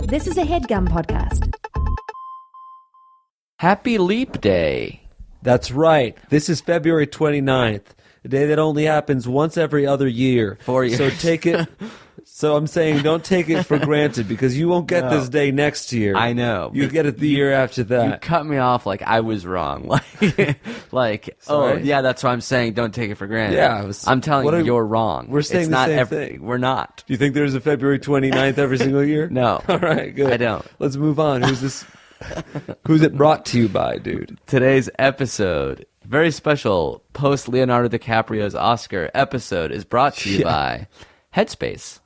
This is a HeadGum podcast. Happy Leap Day. That's right. This is February 29th, a day that only happens once every other year. 4 years. So take it. So I'm saying don't take it for granted because you won't get this day next year. I know. You get it the year after that. You cut me off like I was wrong. Like Sorry? oh, yeah, that's why I'm saying don't take it for granted. Yeah, I'm telling you, you're wrong. We're saying it's the not same thing. We're not. Do you think there's a February 29th every single year? No. All right, good. I don't. Let's move on. Who's this? Who's it brought to you by, dude? Today's episode, very special post Leonardo DiCaprio's Oscar episode, is brought to you by HeadSpace.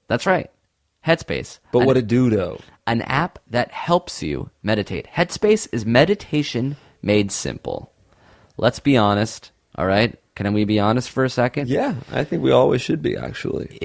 That's right. HeadSpace. But what a do-do. An app that helps you meditate. HeadSpace is meditation made simple. Let's be honest, all right? Can we be honest for a second? Yeah, I think we always should be, actually.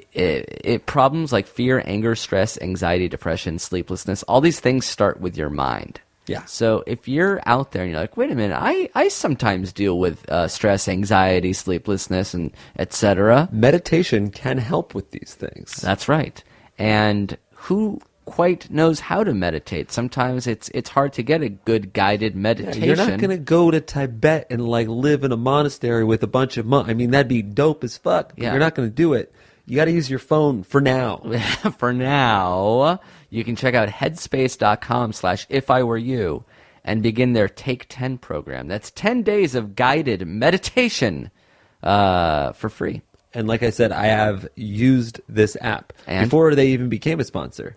Problems like fear, anger, stress, anxiety, depression, sleeplessness, all these things start with your mind. Yeah. So if you're out there and you're like, wait a minute, I sometimes deal with stress, anxiety, sleeplessness, and etc. Meditation can help with these things. That's right. And who quite knows how to meditate? Sometimes it's hard to get a good guided meditation. You're not going to go to Tibet and like live in a monastery with a bunch of monks. I mean, that'd be dope as fuck. But you're not going to do it. You got to use your phone for now. For now, you can check out headspace.com/ifiwereyou and begin their Take 10 program. That's 10 days of guided meditation for free. And like I said, I have used this app before they even became a sponsor.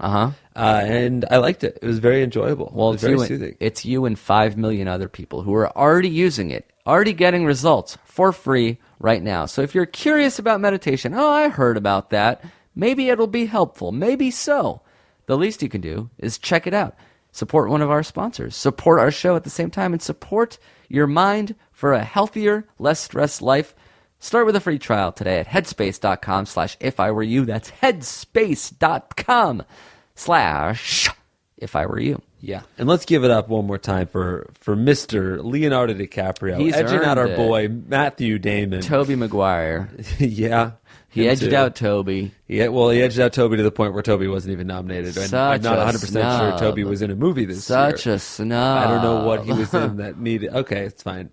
And I liked it. It was very enjoyable. Well, it was very soothing. It's you and 5 million other people who are already using it, already getting results for free right now. So if you're curious about meditation, I heard about that. Maybe it'll be helpful. Maybe so. The least you can do is check it out. Support one of our sponsors. Support our show at the same time and support your mind for a healthier, less stressed life. Start with a free trial today at headspace.com/ifiwereyou. That's headspace.com/ifiwereyou. Yeah. And let's give it up one more time for Mr. Leonardo DiCaprio. He's edging out our earned it. boy, Matthew Damon. Tobey Maguire. Yeah. He him edged too. out Toby. Yeah, well, he edged out Toby to the point where Toby wasn't even nominated. And I'm not 100% sure Toby was in a movie this year. Such a snub. I don't know what he was in that needed. Okay, it's fine.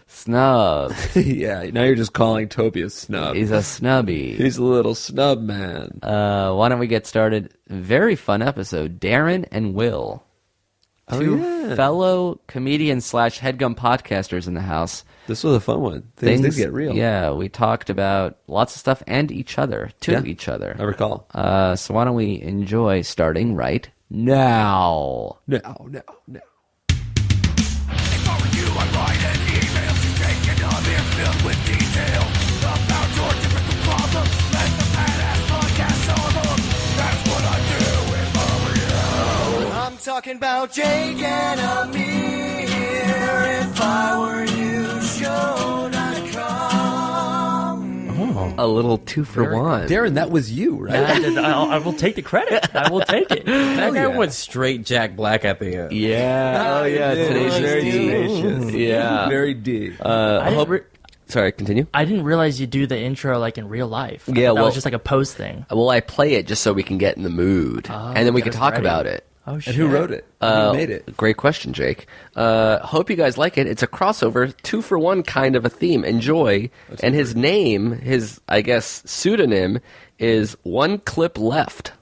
Snub. Yeah, now you're just calling Toby a snub. He's a snubby. He's a little snub man. Why don't we get started? Very fun episode. Darren and Will. Two fellow comedians / HeadGum podcasters in the house. This was a fun one. Things did get real. Yeah, we talked about lots of stuff and each other, each other. I recall. So why don't we enjoy starting right now? No. If I were you, I'd write an email to take another filled with detail about your typical problem. Let the badass podcast solve them. That's what I'd do if I were you. I'm talking about Jake and Amir. If I were you, show.com. A little 2 for 1. Darren, that was you, right? I will take the credit. I will take it. That guy went straight Jack Black at the end. Yeah. Oh, yeah. Very tenacious. Yeah. Very D. Sorry, continue. I didn't realize you do the intro like in real life. Yeah, that well- was just like a post thing. Well, I play it just so we can get in the mood. And then we can get us talk ready. about it. Oh shit! And who wrote it? Who made it? Great question, Jake. Hope you guys like it. It's a crossover, 2 for 1 kind of a theme. Enjoy. And his name, I guess, pseudonym is One Clip Left.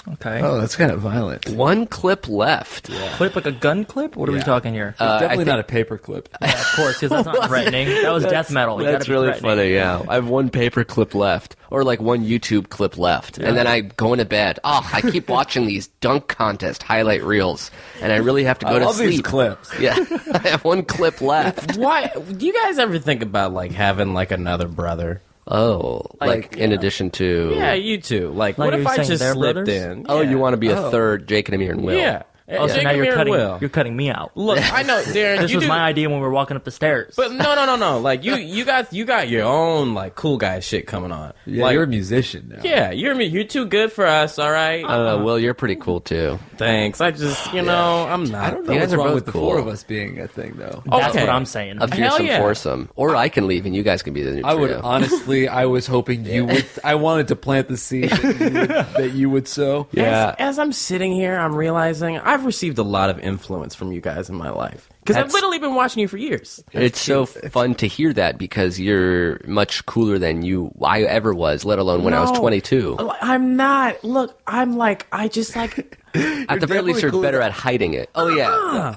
Okay. Oh, that's kind of violent. One Clip Left. Clip like a gun clip? What are we talking here? It's definitely think- not a paper clip. Yeah, of course, because that's not threatening. That was death metal. You That's gotta be really threatening. funny, yeah. I have 1 paper clip left, or like 1 YouTube clip left, and then I go into bed. I keep watching these dunk contest highlight reels, and I really have to go I to love sleep. these clips. Yeah, I have 1 clip left. Why? Do you guys ever think about like having like another brother? Oh, like in addition to... Yeah, you two. Like, Like, what are if you I saying just they're slipped brothers? in? Oh, Yeah. you want to be a third Jake and Amir and Will? Yeah. Oh, so now you're cutting me out. Look, I know, Darren. This was my idea when we were walking up the stairs. But no. Like you got your own like cool guy shit coming on. Yeah, like, you're a musician now. Yeah, you're too good for us. All right. I don't know, Will. You're pretty cool too. Thanks. I just I'm not. I don't know You what's guys are wrong both with the cool. four of us being a thing, though. That's Okay. what I'm saying. A fearsome yeah. foursome, or I can leave and you guys can be the new trio. I would honestly. I was hoping you would. I wanted to plant the seed that you would sow. Yeah. As I'm sitting here, I'm realizing I've received a lot of influence from you guys in my life because I've literally been watching you for years. It's so fun to hear that because you're much cooler than I ever was, let alone when I was 22. I'm not. Look, I'm like, I just like. At the very least, you're better at hiding it. Oh, yeah.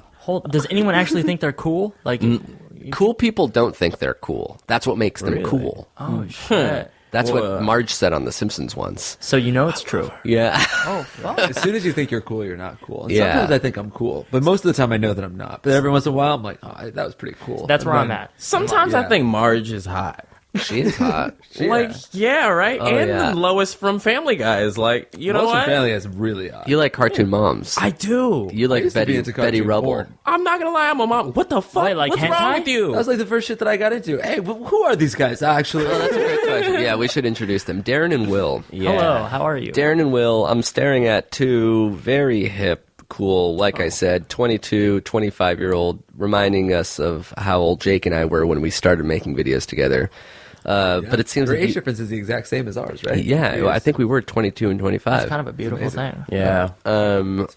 Does anyone actually think they're cool? Like, Cool people don't think they're cool. That's what makes them cool. oh shit. That's what Marge said on The Simpsons once. So you know it's true. Yeah. Oh fuck. As soon as you think you're cool, you're not cool. And Yeah. sometimes I think I'm cool, but most of the time I know that I'm not. But every once in a while, I'm like, oh, that was pretty cool. That's where I'm then- at. Sometimes I Yeah. think Marge is hot. She is hot. Like, yeah, right? Oh, and yeah. Lois from Family Guy is like, you know Most what? of Family is really odd. You like cartoon moms. I do. You like used to be Betty into Betty cartoon Rubble. porn. I'm not gonna lie, I'm a mom. What the fuck? Wait, like What's wrong hentai? with you? That was like the first shit that I got into. Hey, who are these guys? Actually, That's a great question. Yeah, we should introduce them. Darren and Will. Hello, how are you? Darren and Will, I'm staring at two very hip, cool, like I said, 22, 25-year-old, reminding us of how old Jake and I were when we started making videos together. But it seems your like age difference is the exact same as ours, right? yeah, I think we were 22 and 25. It's kind of a beautiful thing. yeah.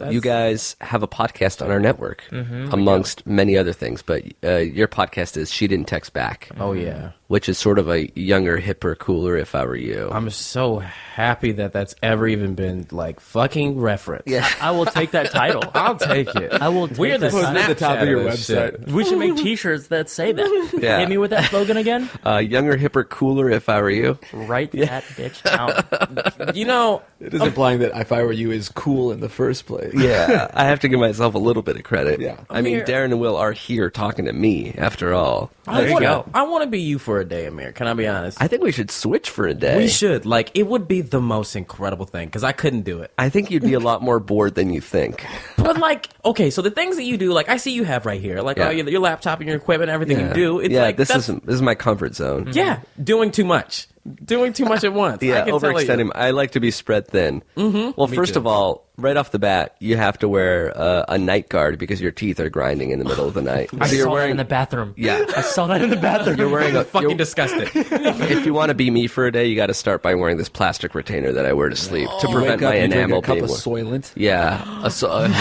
You guys have a podcast on our network, amongst many other things, but your podcast is She Didn't Text Back. Oh, yeah. Which is sort of a younger, hipper, cooler if I were you. I'm so happy that that's ever even been, like, fucking referenced. Yeah. I will take that title. I'll take it. I will take We're the that title. At the top of your Snapchat this website. shit. We should make T-shirts that say that. Yeah. Hit me with that slogan again. Younger, hipper, cooler if I were you. Write that bitch down. You know, It is implying that if I were you is cool in the first place. Yeah, I have to give myself a little bit of credit. Yeah. I mean, Amir- Darren and Will are here talking to me, after all. I you go. want to be you for a day, Amir. Can I be honest? I think we should switch for a day. We should. Like, it would be the most incredible thing because I couldn't do it. I think you'd be a lot more bored than you think. But, like, okay, so the things that you do, like, I see you have right here, like, Yeah. your laptop and your equipment, everything you do. It's yeah, like, this that's, is my comfort zone. yeah, doing too much. Doing too much at once. I Yeah, can tell you. overextending. I like to be spread thin. Mm-hmm. Well, first too. of all, right off the bat, you have to wear a night guard because your teeth are grinding in the middle of the night. I So you're saw that wearing in the bathroom. Yeah. I saw that in the bathroom. You're wearing a Fucking you're- disgusting. If you want to be me for a day, you got to start by wearing this plastic retainer that I wear to sleep to You prevent wake up, my you drink enamel a cup being. of Soylent. Yeah,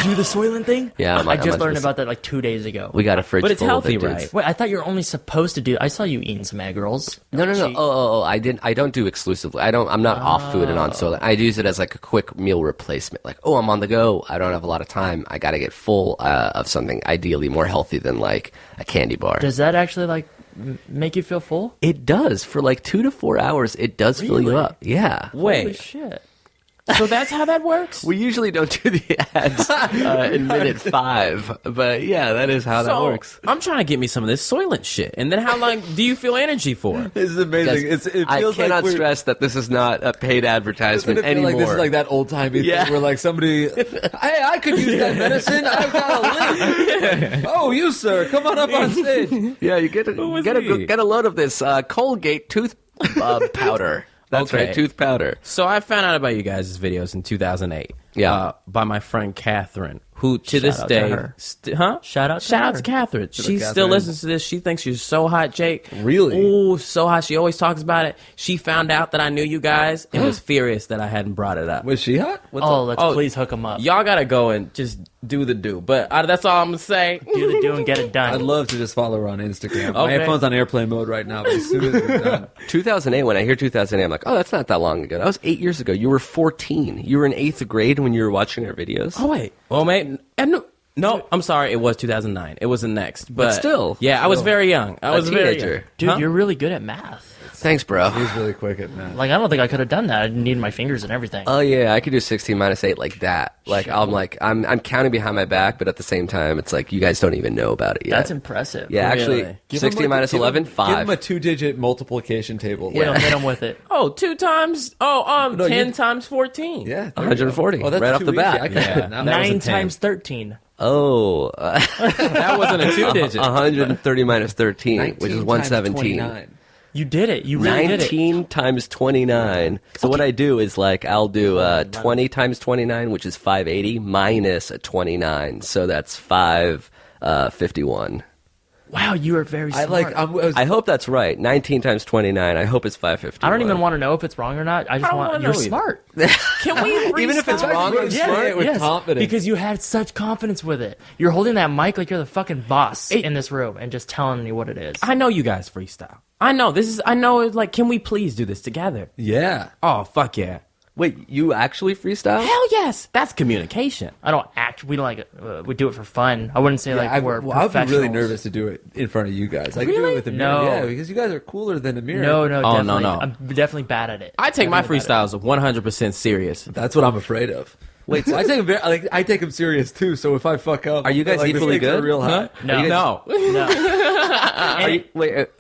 do the Soylent thing? Yeah, I just I'm learned just- about that like 2 days ago. we got a fridge But it's full healthy, of it, dudes. right? Wait, I thought you were only supposed to do. I saw you eating some egg rolls. No. Cheat. Oh, I didn't. I don't do exclusively. I'm not off food and on Soylent. I use it as like a quick meal replacement. Like, oh, I'm on the go. I don't have a lot of time. I got to get full of something ideally more healthy than like a candy bar. Does that actually like make you feel full? It does for like 2 to 4 hours. It does fill you Really? up. Yeah. Holy Wait, shit! so that's how that works? We usually don't do the ads in minute 5, but yeah, that is how that So, works. I'm trying to get me some of this Soylent shit. And then how long do you feel energy for? This is amazing. Guys, It I feels cannot like we're, stress that this is not a paid advertisement doesn't it feel anymore. like this is like that old timey Yeah. thing where like somebody, hey, I could use that medicine. I've got a link. Oh, you sir, come on up on stage. Yeah, you get was get he? a load of this Colgate tooth powder. That's Okay. right, tooth powder. So I found out about you guys' videos in 2008. Yeah. By my friend Catherine, who to Shout this out to day, her. Shout out her. to Catherine. She still Catherine. listens to this. She thinks you're so hot, Jake. Really? Ooh, so hot. She always talks about it. She found out that I knew you guys and was furious that I hadn't brought it up. Was she hot? What's Oh, up? let's Oh, please hook them up. Y'all gotta go and just do the do. But that's all I'm gonna say. Do the do and get it done. I'd love to just follow her on Instagram. My Okay. phone's on airplane mode right now, but as soon as we're done. 2008, when I hear 2008, I'm like, oh, that's not that long ago. That was 8 years ago. You were 14. You were in 8th grade when you were watching our videos. Oh wait, well, mate, and No, I'm sorry. It was 2009. It was the next. But still. Yeah, I was very young. I was very teenager. young. Dude, Huh? you're really good at math. Thanks, bro. He's really quick at math. Like, I don't think I could have done that. I didn't need my fingers and everything. Oh yeah, I could do 16 minus 8 like that. Like I'm counting behind my back, but at the same time, it's like you guys don't even know about it yet. That's impressive. Yeah, Really? actually, 16 minus 11, 5. Give him a 2-digit multiplication table. Hit him with it. Oh, 2 times. Oh, No, 10 you- times 14. Yeah, 140 Oh, that's right off too the easy. bat. I can do it now. That was a 9 10. times 13. Oh, That wasn't a 2-digit. 130 minus 13, 19 which is times 117. 29. You did it. You really did it. 19 times 29. So what I do is like I'll do 20 times 29, which is 580, minus a 29. So that's 551. Wow, you are very I smart. I hope that's right. 19 times 29. I hope it's 551. I don't even want to know if it's wrong or not. I just don't want wanna you're know either. smart. Can we freestyle? Even if it's wrong, I'm smart. With confidence. Because you had such confidence with it. You're holding that mic like you're the fucking boss in this room and just telling me what it is. I know you guys freestyle. I know it's like, can we please do this together? Yeah. Oh, fuck yeah. Wait, you actually freestyle? Hell yes. That's communication. I don't act. We don't like. We do it for fun. I wouldn't say like we're I'd be professionals. really nervous to do it in front of you guys. I can do Really? it with the No. mirror. Yeah, because you guys are cooler than the mirror. No, Oh, definitely. no. I'm definitely bad at it. I take my Definitely bad at freestyles 100% serious. That's what I'm afraid of. Wait, so I take him I take him serious too. So if I fuck up, Are you guys like, the equally stakes are good? real high. it. No, No. no.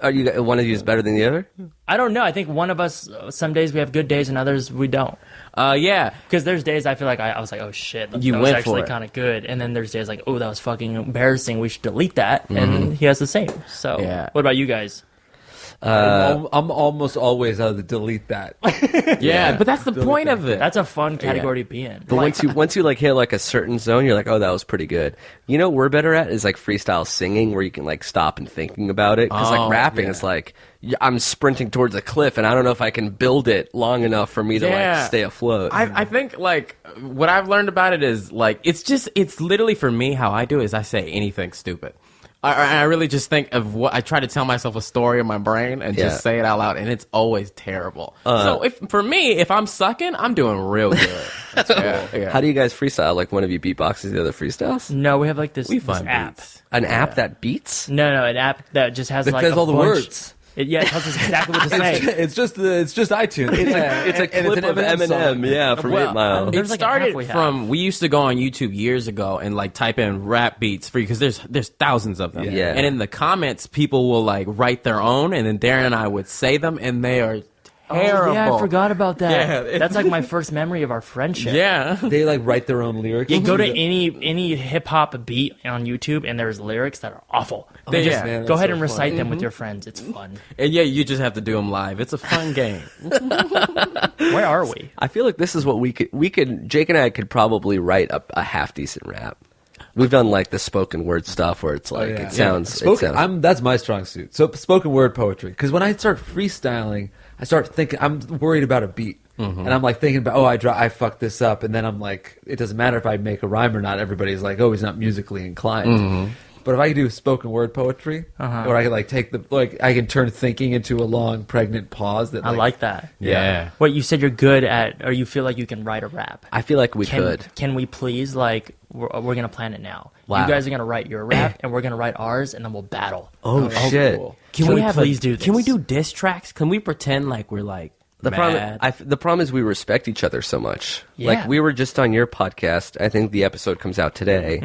Are you one of you is better than the other? I don't know. I think one of us. Some days we have good days, and others we don't. Yeah. Because there's days I feel like I was like, oh shit, that You was went for actually it. kind of good, and then there's days like, oh, that was fucking embarrassing. We should delete that, and he has the same. So, Yeah. what about you guys? I'm almost always delete that. Yeah, but that's the point of it. That's a fun category to be in. But once you like hit like a certain zone, you're like, oh, that was pretty good. You know what we're better at is like freestyle singing, where you can like stop and thinking about it. Because like rapping is like I'm sprinting towards a cliff, and I don't know if I can build it long enough for me to like stay afloat. I think like what I've learned about it is like it's literally for me how I do it is I say anything stupid. I really just think of what I try to tell myself a story in my brain and just say it out loud, and it's always terrible. So if I'm sucking, I'm doing real good. Yeah. How do you guys freestyle? Like one of you beatboxes, the other freestyles? No, we have like this We find app. beats. An app that beats? No, an app that just has That like says a all the bunch- words. It tells us exactly what to say. It's just iTunes. It's a and clip an of Eminem song. Eminem, from 8 Mile. It There's like a started halfway half. from we used to go on YouTube years ago and like type in rap beats for you because there's thousands of them. Yeah. And in the comments, people will like write their own, and then Darren and I would say them, and they are terrible. Oh, yeah, I forgot about that. Yeah. That's like my first memory of our friendship. Yeah. They like write their own lyrics. You go to any hip hop beat on YouTube, and there's lyrics that are awful. And Yeah. just Man, go that's ahead so and recite fun. them with your friends. It's fun. And yeah, you just have to do them live. It's a fun game. Where are we? I feel like this is what we could Jake and I could probably write a half decent rap. We've done like the spoken word stuff where it's like it sounds. That's my strong suit. So spoken word poetry. Because when I start freestyling, I start thinking. I'm worried about a beat, and I'm like thinking about, I fucked this up, and then I'm like, it doesn't matter if I make a rhyme or not. Everybody's like, oh, he's not musically inclined. But if I can do spoken word poetry, or I can like I can turn thinking into a long pregnant pause. That I like that. Yeah. What you said you're good at, or you feel like you can write a rap. I feel like we could. Can we please, like, we're going to plan it now. Wow. You guys are going to write your rap, and we're going to write ours, and then we'll battle. Oh, shit! cool. Can we please do this? Can we do diss tracks? Can we pretend like we're like The mad? problem is we respect each other so much. Yeah. Like we were just on your podcast. I think the episode comes out today,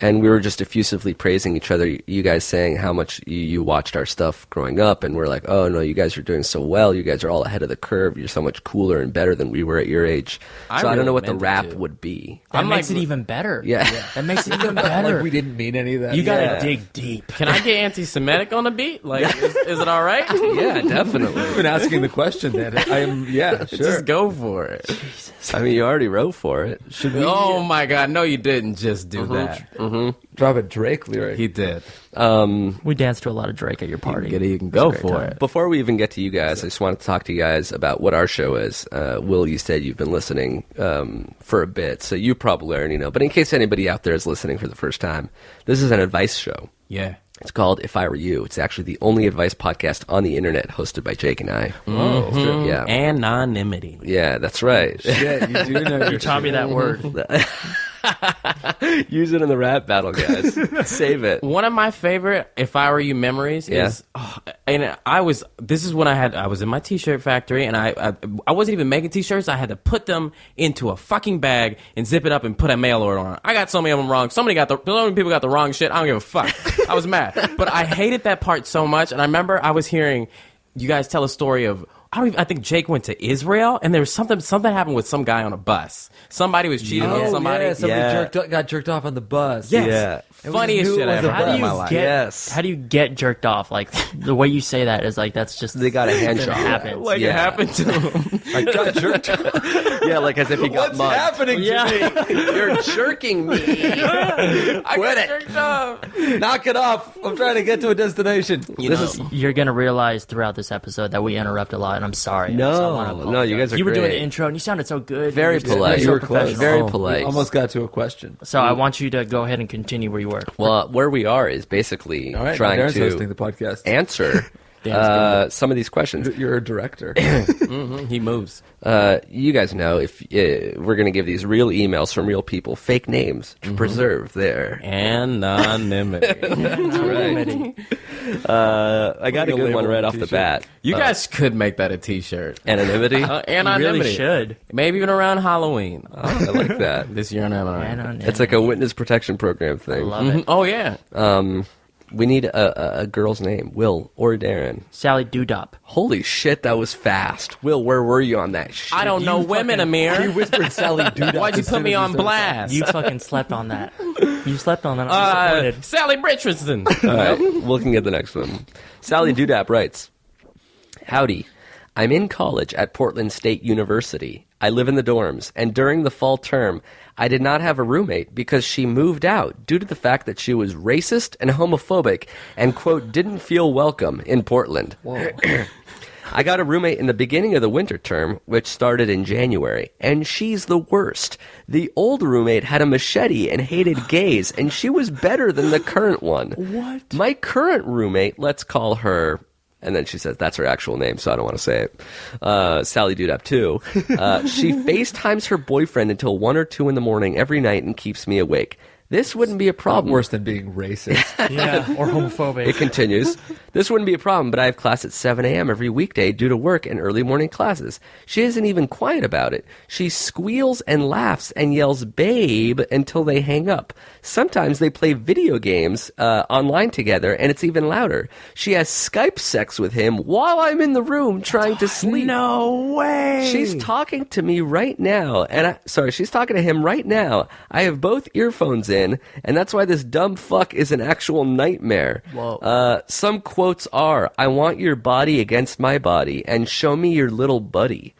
and we were just effusively praising each other. You guys saying how much you watched our stuff growing up, and we're like, oh no, you guys are doing so well. You guys are all ahead of the curve. You're so much cooler and better than we were at your age. So I don't know what the meant it rap to. would be. That I'm makes like- it even better. Yeah. That makes it even better. Like we didn't mean any of that. You gotta Yeah. dig deep. Can I get anti-Semitic on the beat? Like, is it all right? Yeah, definitely. I've been asking the question. Then I am. Yeah, sure. Just go for it. I mean, you already wrote for it. Should we Oh my God! No, you didn't just do that. drop a Drake lyric? He did. We danced to a lot of Drake at your party. You can go It's a great for time. it. Before we even get to you guys, I just wanted to talk to you guys about what our show is. Will, you said you've been listening for a bit, so you probably already know. But in case anybody out there is listening for the first time, this is an advice show. Yeah. It's called If I Were You. It's actually the only advice podcast on the internet hosted by Jake and I. Mm-hmm. Yeah. Anonymity. Yeah, that's right. Yeah, you do know. You taught me that word. Use it in the rap battle, guys. Save it. One of my favorite "If I Were You" memories is, this is when I was in my t-shirt factory, and I wasn't even making t-shirts. I had to put them into a fucking bag and zip it up and put a mail order on it. I got so many of them wrong. So many people got the wrong shit. I don't give a fuck. I was mad, but I hated that part so much. And I remember I was hearing you guys tell a story of. I think Jake went to Israel, and there was something happened with some guy on a bus. Somebody was cheating on somebody. Yeah, somebody got jerked off on the bus. Yes. Yeah. Funniest shit I ever heard in my life. How do you get jerked off? Like, the way you say that is like, that's just... They got a hand something job. happens. Like it happened to him. I got jerked off. Yeah, like as if he got mugged. happening to me? You're jerking me. I got jerked off. Knock it off. I'm trying to get to a destination. You're going to realize throughout this episode that we interrupt a lot, and I'm sorry. No, you guys are You were doing great. the intro, and you sounded so good. Very You were just polite. so You were professional. Very polite. Almost got to a question. So I want you to go ahead and continue where you were. Well, where we are is basically All right, trying Darren's to hosting the podcast. answer some of these questions. You're a director. He moves. You guys know if we're going to give these real emails from real people, fake names to preserve their Anonymity. That's right. I got a good one right off the bat. You guys could make that a t-shirt. Anonymity. Anonymity. You really should. Maybe even around Halloween. I like that. This year on Anonymity. It's like a witness protection program thing. Love it. Oh, yeah. We need a girl's name, Will or Darren. Sally Doodop. Holy shit, that was fast. Will, where were you on that shit? I don't know women, Amir. You whispered Sally Doodop. Why'd you put me on blast? You fucking slept on that. You slept on that. I'm disappointed. Sally Richardson. All right, looking at the next one. Sally Doodap writes, Howdy. I'm in college at Portland State University. I live in the dorms, and during the fall term, I did not have a roommate because she moved out due to the fact that she was racist and homophobic and, quote, didn't feel welcome in Portland. I got a roommate in the beginning of the winter term, which started in January, and she's the worst. The old roommate had a machete and hated gays, and she was better than the current one. What? My current roommate, let's call her... And then she says that's her actual name, so I don't want to say it. Sally Doodap, too. She FaceTimes her boyfriend until 1 or 2 in the morning every night and keeps me awake. This wouldn't be a problem. Worse than being racist. Yeah, or homophobic. It continues. This wouldn't be a problem, but I have class at 7 a.m. every weekday due to work and early morning classes. She isn't even quiet about it. She squeals and laughs and yells, babe, until they hang up. Sometimes they play video games online together, and it's even louder. She has Skype sex with him while I'm in the room trying to sleep. No way. She's talking to me right now, and she's talking to him right now. I have both earphones in, and that's why this dumb fuck is an actual nightmare. Whoa. Some quotes are, I want your body against my body, and show me your little buddy.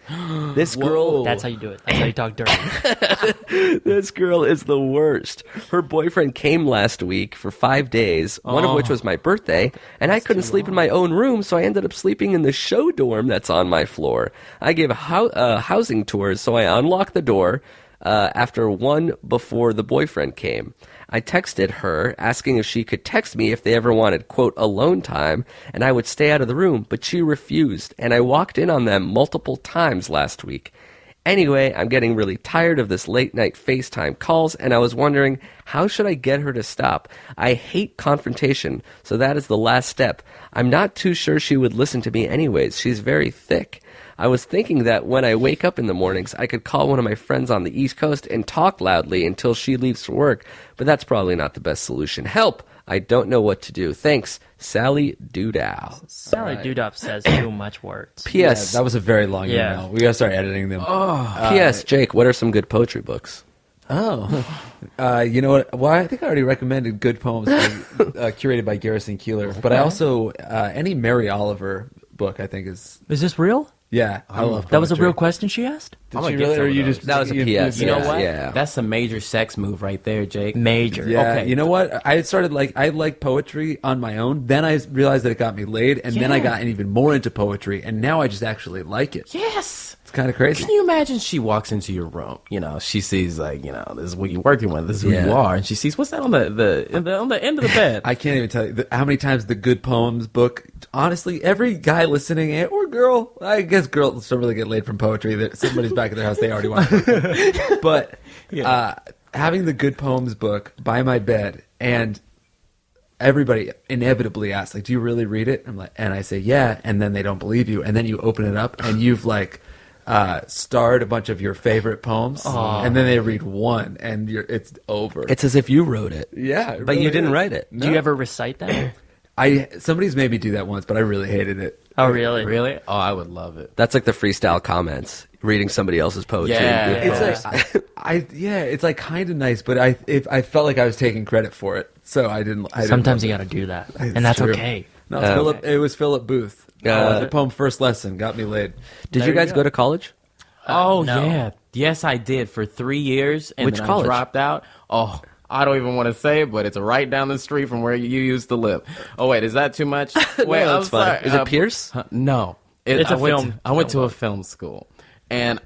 This girl... That's how you do it. That's how you talk dirty. This girl is the worst. Her boyfriend came last week for 5 days, one of which was my birthday, and I couldn't sleep in my own room, so I ended up sleeping in the show dorm that's on my floor. I give housing tours, so I unlocked the door after one before the boyfriend came. I texted her asking if she could text me if they ever wanted, quote, alone time, and I would stay out of the room, but she refused, and I walked in on them multiple times last week. Anyway, I'm getting really tired of this late-night FaceTime calls, and I was wondering, how should I get her to stop? I hate confrontation, so that is the last step. I'm not too sure she would listen to me anyways. She's very thick. I was thinking that when I wake up in the mornings, I could call one of my friends on the East Coast and talk loudly until she leaves for work, but that's probably not the best solution. Help! I don't know what to do. Thanks, Sally Doodow. Sally Doodop says too much words. P.S. That was a very long email. We gotta start editing them. P.S. Jake, what are some good poetry books? You know what? Well, I think I already recommended good poems curated by Garrison Keillor, but I also any Mary Oliver book I think is this real? yeah. I love That was a poetry. real question she asked? Did I'm she gonna get really? some Or of you those. just That was a PS. You know Yeah, what? yeah. That's a major sex move right there, Jake. Major. Yeah, Okay. you know what? I started I like poetry on my own. Then I realized that it got me laid, and then I got even more into poetry, and now I just actually like it. Yes. It's kind of crazy. Can you imagine she walks into your room, she sees this is what you're working with, this is who you are, and she sees what's that on the end of the bed. I can't even tell you how many times the good poems book. Honestly, every guy listening or girl, I guess girls don't really get laid from poetry. That somebody's back at their house, they already want. But having the good poems book by my bed, and everybody inevitably asks, like, do you really read it? I'm like, and I say, yeah, and then they don't believe you, and then you open it up, and you've like starred a bunch of your favorite poems, and then they read one, and it's over. It's as if you wrote it. Yeah, it but really you didn't is. write it. Do you ever recite them? Somebody's made me do that once, but I really hated it. Oh, really? Really? Oh, I would love it. That's like the freestyle comments, reading somebody else's poetry. Yeah. It's like it's like kind of nice, but I felt like I was taking credit for it, so I didn't. Sometimes you love got to do that, It's and that's true. okay. No, it was Philip Booth. The poem "First Lesson" got me laid. Did you guys go to college? Oh, no. yeah. Yes, I did for 3 years. And Which then college? I dropped out. Oh, I don't even want to say it, but it's right down the street from where you used to live. Oh, wait, is that too much? Wait, No, I'm it's fine. sorry. Is it Pierce? No. It's I a went to a film school. And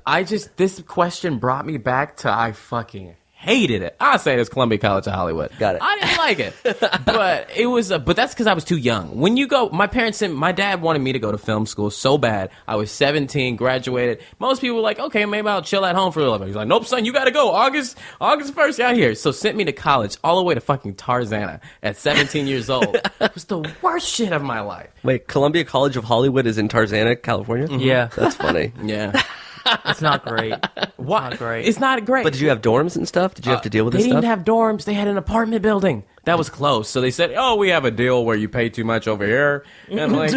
this question brought me back to I fucking hated it. I say it's Columbia College of Hollywood. Got it. I didn't like it, but it was. But that's because I was too young. When you go, my dad wanted me to go to film school so bad. I was 17, graduated. Most people were like, okay, maybe I'll chill at home for a little bit. He's like, nope, son, you got to go. August 1st, out here. So sent me to college, all the way to fucking Tarzana at 17 years old. It was the worst shit of my life. Wait, Columbia College of Hollywood is in Tarzana, California? Yeah, That's funny. Yeah. it's not great. What? Not great. It's not great. But did you have dorms and stuff? Did you have to deal with They this stuff? didn't have dorms. They had an apartment building that was close. So they said, "Oh, we have a deal where you pay too much over here." And like,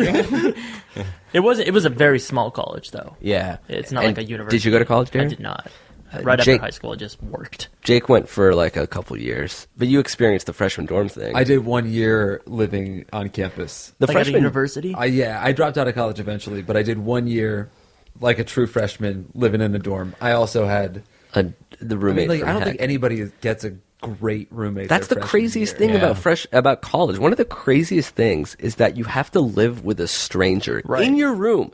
It was a very small college though. yeah, It's not And like a university. did you go to college, I Darren? did not. Right Jake- after high school, I just worked. Jake went for like a couple years, but you experienced the freshman dorm thing. I did 1 year living on campus. The Like at a freshman university. I dropped out of college eventually, but I did 1 year like a true freshman living in a dorm. I also had the roommate. I from don't Heck. think anybody gets a great roommate. That's their the freshman craziest year. thing about college. One of the craziest things is that you have to live with a stranger in your room.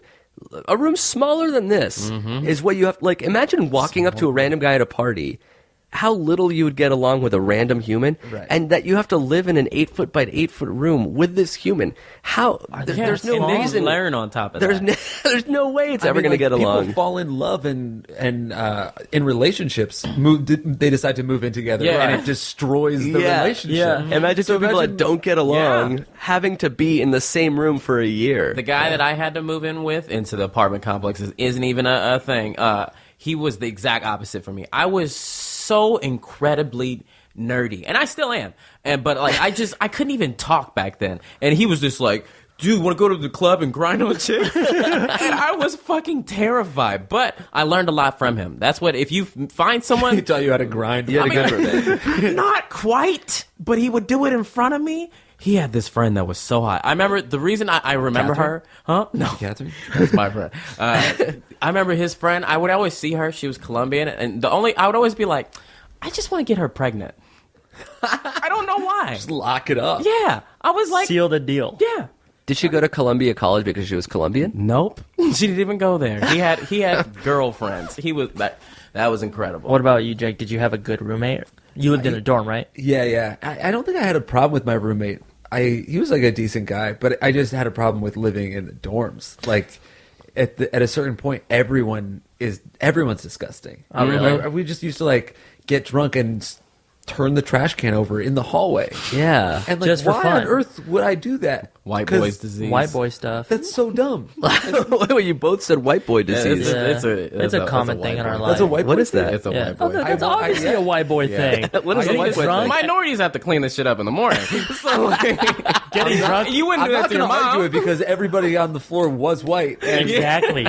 A room smaller than this is what you have. Like, imagine walking up to a random guy at a party. How little you would get along with a random human, Right. and that you have to live in an 8 foot by 8 foot room with this human. How? There's no and reason. learn on top of There's that. there's no way it's ever going to get people along. fall in love and in relationships. They decide to move in together, Yeah. and it destroys the relationship. Yeah. Imagine two people that don't get along Yeah. having to be in the same room for a year. The guy that I had to move in with into the apartment complexes isn't even a thing. He was the exact opposite for me. I was so incredibly nerdy, and I still am. But like, I couldn't even talk back then. And he was just like, dude, want to go to the club and grind on chicks? And I was fucking terrified. But I learned a lot from him. That's what, if you find someone, He taught you how to grind. You had a good roommate. not quite, but he would do it in front of me. He had this friend that was so hot. I remember the reason I remember her. Huh? No. Catherine? That's my friend. I remember his friend. I would always see her. She was Colombian. And I would always be like, I just want to get her pregnant. I don't know why. Just lock it up. Yeah. I was like, Seal the deal. yeah. Did she go to Columbia College because she was Colombian? Nope. She didn't even go there. He had girlfriends. He was that was incredible. What about you, Jake? Did you have a good roommate? You lived in a dorm, right? Yeah. I don't think I had a problem with my roommate. He was like a decent guy, but I just had a problem with living in the dorms. Like at a certain point, everyone's disgusting. Oh, really? We just used to like get drunk and turn the trash can over in the hallway. Yeah. And like, Just for why fun. on earth would I do that? White 'Cause boy's disease. White boy stuff. That's so dumb. Wait, you both said white boy disease. It's a common thing in our life. That's a white What boy is that? It's a Yeah. white boy. That's obviously I- a white boy thing. What is a Getting white boy drunk, thing? Minorities have to clean this shit up in the morning. So Getting drunk. you wouldn't I'm do that not to your going to argue mom. it because everybody on the floor was white. And Exactly.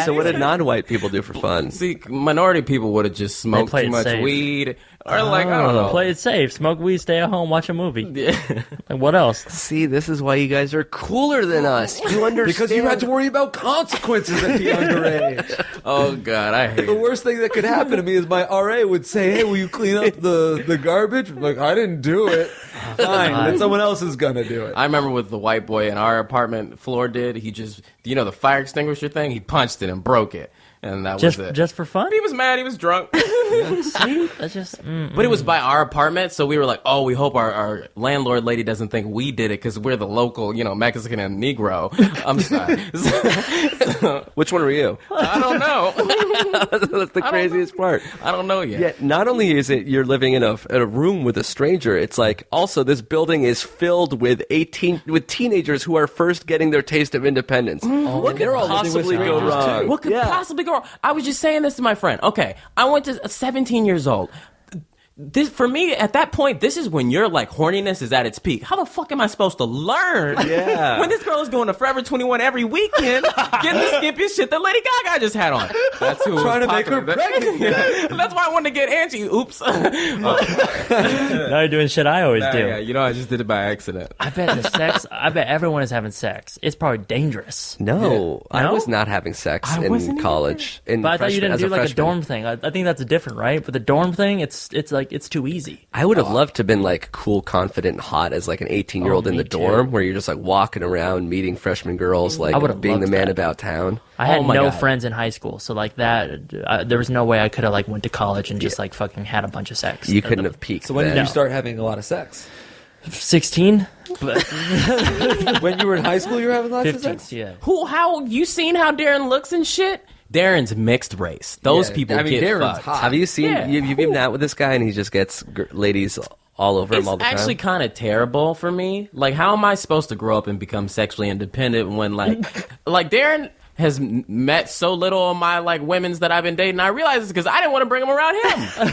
So what did non-white people do for fun? See, minority people would have just smoked play too it much safe. weed, or like I don't know. Play it safe. Smoke weed. Stay at home. Watch a movie. Like, what else? See, this is why you guys are cooler than us. You understand? because you had to worry about consequences at the younger age. Oh God, I hate The it. worst thing that could happen to me is my RA would say, "Hey, will you clean up the garbage?" I'm like, I didn't do it. Fine, then someone else is gonna do it. I remember with the white boy in our apartment floor did. He just, the fire extinguisher thing. He punched it and broke it, and that was it. Just for fun? He was mad. He was drunk. See, that's just. But it was by our apartment, so we were like, oh, we hope our landlord lady doesn't think we did it because we're the local, Mexican and Negro. I'm sorry. Which one were you? I don't know. That's the craziest part. I don't know yet. Yeah, not only is it you're living in a room with a stranger, it's like also this building is filled with teenagers who are first getting their taste of independence. What could possibly go wrong? What could possibly go wrong? I was just saying this to my friend. Okay, I went to 17 years old. This, for me, at that point, this is when your horniness is at its peak. How the fuck am I supposed to learn? Yeah. When this girl is going to Forever 21 every weekend, getting the skimpy shit that Lady Gaga just had on. That's who Trying to make her popular. pregnant. That's why I wanted to get Angie. Oops. Now you're doing shit I always do. Yeah, I just did it by accident. I bet everyone is having sex. It's probably dangerous. No, I No? was not having sex I in wasn't either. college. But I thought you didn't as do like a freshman. dorm thing. I think that's different, right? But the dorm thing, it's too easy. I would have loved to have been cool, confident, and hot as an 18-year-old in me the too. dorm where you're just walking around meeting freshman girls, I would've being the loved man that. about town. I had my no God. friends in high school, so there was no way I could have went to college and just fucking had a bunch of sex. You couldn't have peaked. So when did then. you start having a lot of sex? 16, but When you were in high school, you were having lots of 15, sex? yeah. How you seen how Darren looks and shit? Darren's mixed race. Those Yeah, people I mean, get Darren's fucked. hot. Have you seen? Yeah. You've been out with this guy, and he just gets ladies all over him It's all the time. actually kind of terrible for me. How am I supposed to grow up and become sexually independent when Darren has met so little of my women's that I've been dating? I realize it's because I didn't want to bring him around him.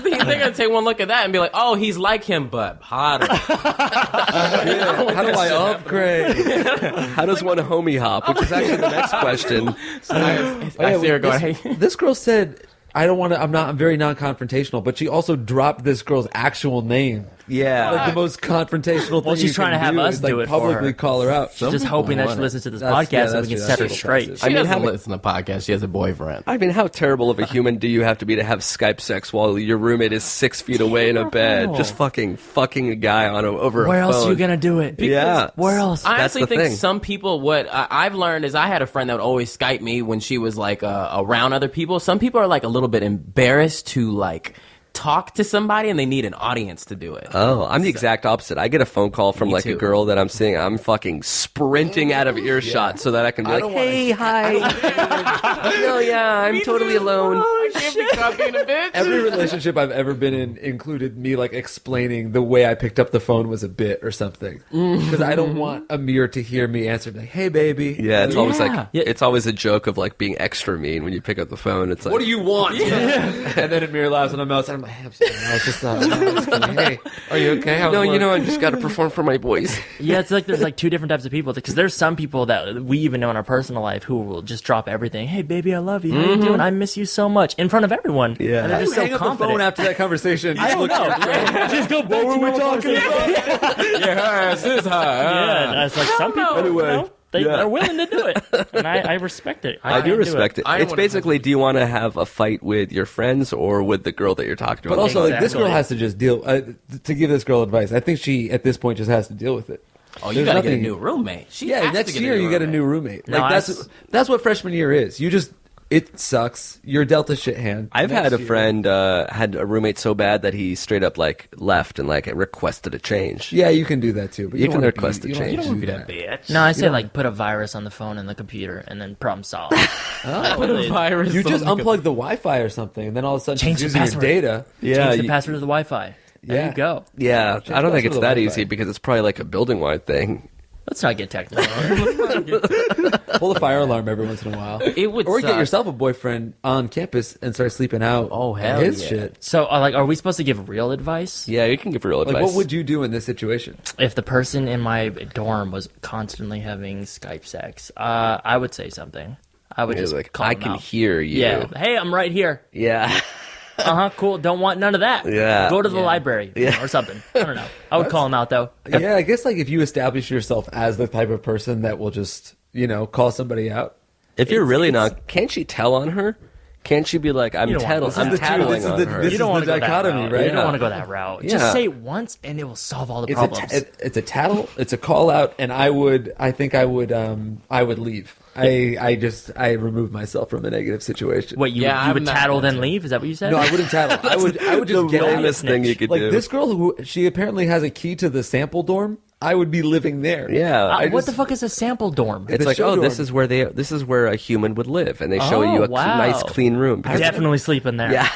Because they're gonna take one look at that and be like, oh, he's like him but hotter. How do I upgrade? How does one homie hop? Which is actually the next question. I see her going, hey. This girl said, I'm very non-confrontational, but she also dropped this girl's actual name. Yeah. The most confrontational thing Well, she's you trying can to have do us is, do it for publicly her. call her out. She's just hoping that she listens to this That's- podcast yeah, so we that's can true. set her That's straight. true. She I mean, doesn't how- listen to podcasts. She has a boyfriend. I mean, how terrible of a human do you have to be to have Skype sex while your roommate is 6 feet away in a bed, Terrible. just fucking a guy over Where a phone? else are you gonna do it? Yeah. Where else? I That's honestly the think thing. some people, what I've learned is I had a friend that would always Skype me when she was around other people. Some people are a little bit embarrassed to talk to somebody and they need an audience to do it. Oh, I'm the exact opposite. I get a phone call from a too. girl that I'm seeing. I'm fucking sprinting out of earshot so that I can be hey, hi. No, yeah, I'm totally alone. I can't be copying a bitch. Every relationship I've ever been in included me explaining the way I picked up the phone was a bit or something, because I don't want Amir to hear me answer hey baby. Yeah, it's always Yeah. it's always a joke of being extra mean when you pick up the phone. It's like, What do you want? And then Amir laughs and I'm outside. I'm like, hey, I'm sorry. I was just hey, are you okay? How's No, work? I just got to perform for my boys. Yeah, it's there's two different types of people, because there's some people that we even know in our personal life who will just drop everything. Hey, baby, I love you. How you doing? I miss you so much in front of everyone. Yeah. and they're just so hang up the confident. phone after that conversation. I don't know. Just go back What were we talking about? Yeah, her ass is high. Yeah, and it's some people. Anyway, They're willing to do it, and I respect it. I do respect it. I don't It's wanna- basically, do you want to have a fight with your friends or with the girl that you're talking to? But also, this Exactly. girl has to just deal. To give this girl advice, I think she at this point just has to deal with it. Oh, you There's gotta get a nothing- new roommate. She Yeah, has next to get year a new you get a roommate. new roommate. No, That's what freshman year is. It sucks. You're dealt a shit hand. I've Next had a year- friend had a roommate so bad that he straight up left and requested a change. Yeah, you can do that too. But You don't can wanna request a you don't change. wanna do That that. bitch. No, I say put a virus on the phone and the computer, and then problem solved. Put a virus. You just on the- unplug the Wi-Fi or something, and then all of a sudden Change she's the using your password. data. Yeah, Change the you- password to the Wi-Fi. There Yeah. you go. Yeah, Change I don't think password it's to the that Wi-Fi. easy because it's probably a building-wide thing. Let's not get technical. Pull the fire alarm every once in a while. It would Or get suck. yourself a boyfriend on campus and start sleeping out. Oh, hell his yeah. shit. So, are we supposed to give real advice? Yeah, you can give real advice. What would you do in this situation? If the person in my dorm was constantly having Skype sex, I would say something. I would It's just call I them can out. hear you. Yeah. Hey, I'm right here. Yeah. Cool. Don't want none of that. Yeah. Go to the library Yeah. or something. I don't know. I would call him out though. Yeah, I guess if you establish yourself as the type of person that will just, call somebody out. If you're really not, can't she tell on her? Can't she be like, I'm You don't want- this is tattling this is on the- her? this You don't is want the to go that dichotomy, route. right? You don't Yeah. want to go that route. Yeah. Just say it once, and it will solve all the problems. It's a tattle. It's a call out, and I would leave. I remove myself from a negative situation. What you Yeah, you I'm would not tattle that then leave? Is that what you said? No, I wouldn't tattle. I would just get Lamest thing you could like do. this girl who she apparently has a key to the sample dorm. I would be living there. Yeah. What the fuck is a sample dorm? It's The like, show this dorm. is where a human would live, and they show Oh, you a wow. nice clean room. I definitely sleep in there. Yeah.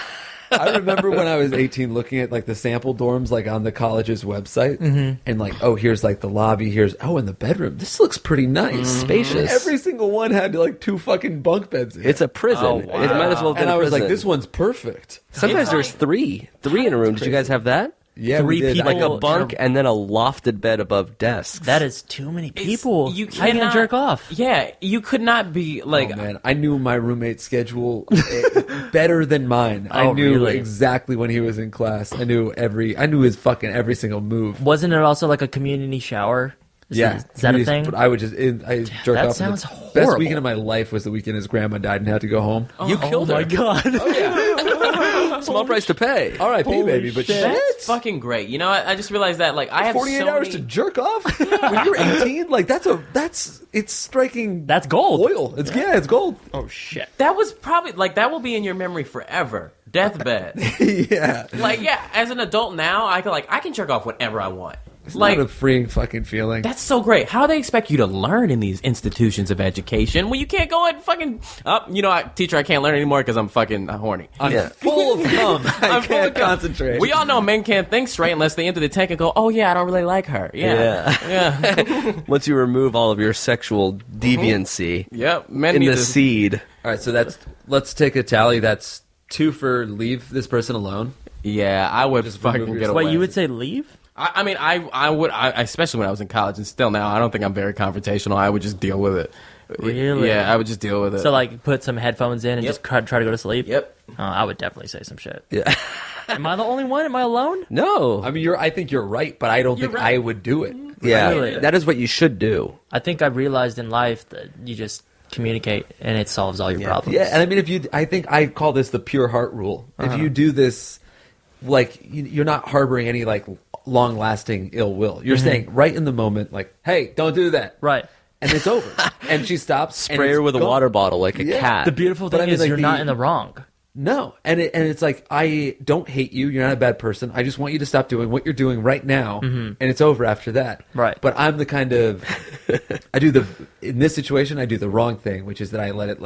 I remember when I was 18 looking at like the sample dorms like on the college's website and like, oh, here's like the lobby, and the bedroom. This looks pretty nice. Spacious. Every single one had like 2 fucking bunk beds in It's it. a prison. Oh, wow. It might as well have been And I a was like, prison. this one's perfect. Sometimes It's there's like- three in a room. Did you guys have that? Yeah, Three we did. people- Like a Oh, bunk you're- and then a lofted bed above desks. That is too many people. You How you gonna cannot- jerk off? Yeah, you could not be like. Oh, man, I knew my roommate's schedule better than mine. I Oh, knew really? exactly when he was in class. I knew his fucking every single move. Wasn't it also like a community shower? Is that a thing? But I would just I jerk that off. and sounds the best horrible. weekend of my life was the weekend his grandma died and had to go home. You killed her. my god! Small price to pay. R.I.P. Holy baby, but shit. That's fucking great. You know, I just realized that like I have 48 so hours many- to jerk off when you're 18. Like it's striking. That's gold. Oil. It's gold. Oh shit! That was probably like that will be in your memory forever. Deathbed. Yeah, Like as an adult now, I can jerk off whenever I want. it's Like not a freeing fucking feeling. that's so great. How they expect you to learn in these institutions of education when you can't go and fucking teacher, I can't learn anymore because I'm fucking horny. I'm Yeah. full of cum. I I'm full can't of cum. concentrate. We all know men can't think straight unless they enter the tank and go, "Oh yeah, I don't really like her." Yeah. Once you remove all of your sexual deviancy Yep. Men in need the to seed. All right, so let's take a tally. That's 2 for leave this person alone. Yeah, I would Just fucking remove get yourself. away. Wait, you would say leave? I mean, I would, especially when I was in college and still now, I don't think I'm very confrontational. I would just deal with it. Really? Yeah, I would just deal with it. So like, put some headphones in and Yep. just try to go to sleep. Yep. I would definitely say some shit. Yeah. Am I the only one? Am I alone? No. I mean, I think you're right, but I don't think right. I would do it. Yeah. Really? That is what you should do. I think I've realized in life that you just communicate and it solves all your problems. Yeah, and I mean, I think I call this the pure heart rule. If you do this, like, you're not harboring any like long-lasting ill will. You're saying right in the moment, like, "Hey, don't do that," Right. and it's over. And she stops. and Spray her it's with a gone. water bottle like a Yeah. cat. The beautiful But thing I mean, is like, you're not in the wrong. No, and it's like, I don't hate you. You're not a bad person. I just want you to stop doing what you're doing right now, and it's over after that. Right. But I'm the kind of in this situation, I do the wrong thing, which is that I let it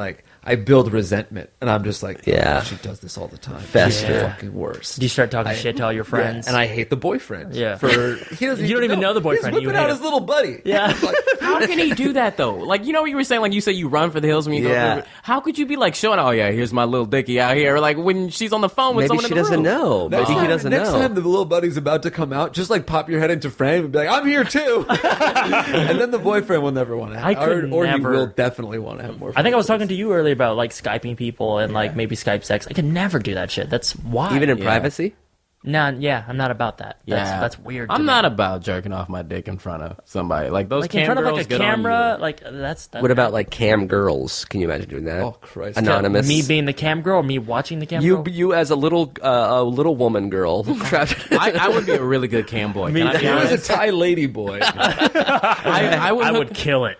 I build resentment, and I'm just like, Yeah. oh, she does this all the time. Fester. She's the fucking worst. Do you start talking shit to all your friends? Yeah, and I hate the boyfriend. Yeah. For he doesn't You don't even know the boyfriend, He's you whipping out hate his him. little buddy. Yeah. Like, how can he do that though? Like, you know what you were saying? Like, you say you run for the hills when you go. Yeah. How could you be like showing? Oh yeah, here's my little dickie out here. Like when she's on the phone with Maybe someone she in the doesn't room. know. Maybe he doesn't next know. time the little buddy's about to come out, just pop your head into frame and be like, "I'm here too," and then the boyfriend will never want to have, I could or never- he will definitely want to have more. I think I was friends. talking to you earlier about Skyping people and maybe Skype sex. I could never do that shit. That's why. Even in Yeah. privacy? Nah, yeah, I'm not about that. That's weird. I'm to not me. about jerking off my dick in front of somebody. Like those in cam front of girls a get on camera. you. That's What about cam girls? Can you imagine doing that? Oh, Christ. Anonymous. me being the cam girl, or me watching the cam girl? You as a little woman girl trapped. I would be a really good cam boy. Can I be He was honest? a Thai lady boy. I would I hook, would kill it.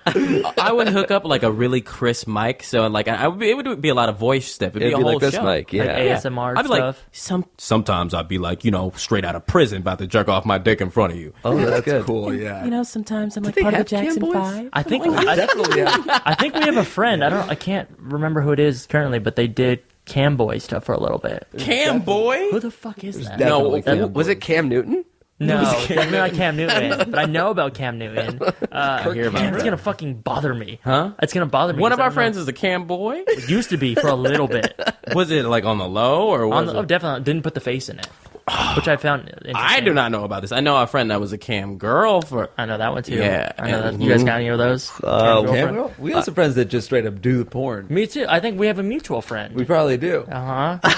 I would hook up a really crisp mic, so it would be a lot of voice stuff. It'd, It'd be be a whole like this show. mic, yeah. ASMR I'd be stuff. sometimes I'd be straight out of prison, about to jerk off my dick in front of you. Oh, that's good. Cool, yeah. Sometimes I'm they have cam boys? I think Definitely, yeah. I think we have a friend. I can't remember who it is currently, but they did cam boy stuff for a little bit. Cam boy. Who the fuck is that? Definitely that- Cam Was it Cam Newton? No, definitely not Cam Newton. But I know about Cam Newton. I hear about It's that. gonna fucking bother me. Huh? It's gonna bother me. One of 'cause I our don't friends know. is a cam boy. It used to be for a little bit. Was it on the low or was it? Definitely didn't put the face in it, which I found interesting. I do not know about this. I know a friend that was a cam girl for. I know that one too. Yeah, I know that. and- You guys got any of those? Cam Yeah, girlfriend? we have some friends that just straight up do the porn. Me too. I think we have a mutual friend. We probably do. Uh huh.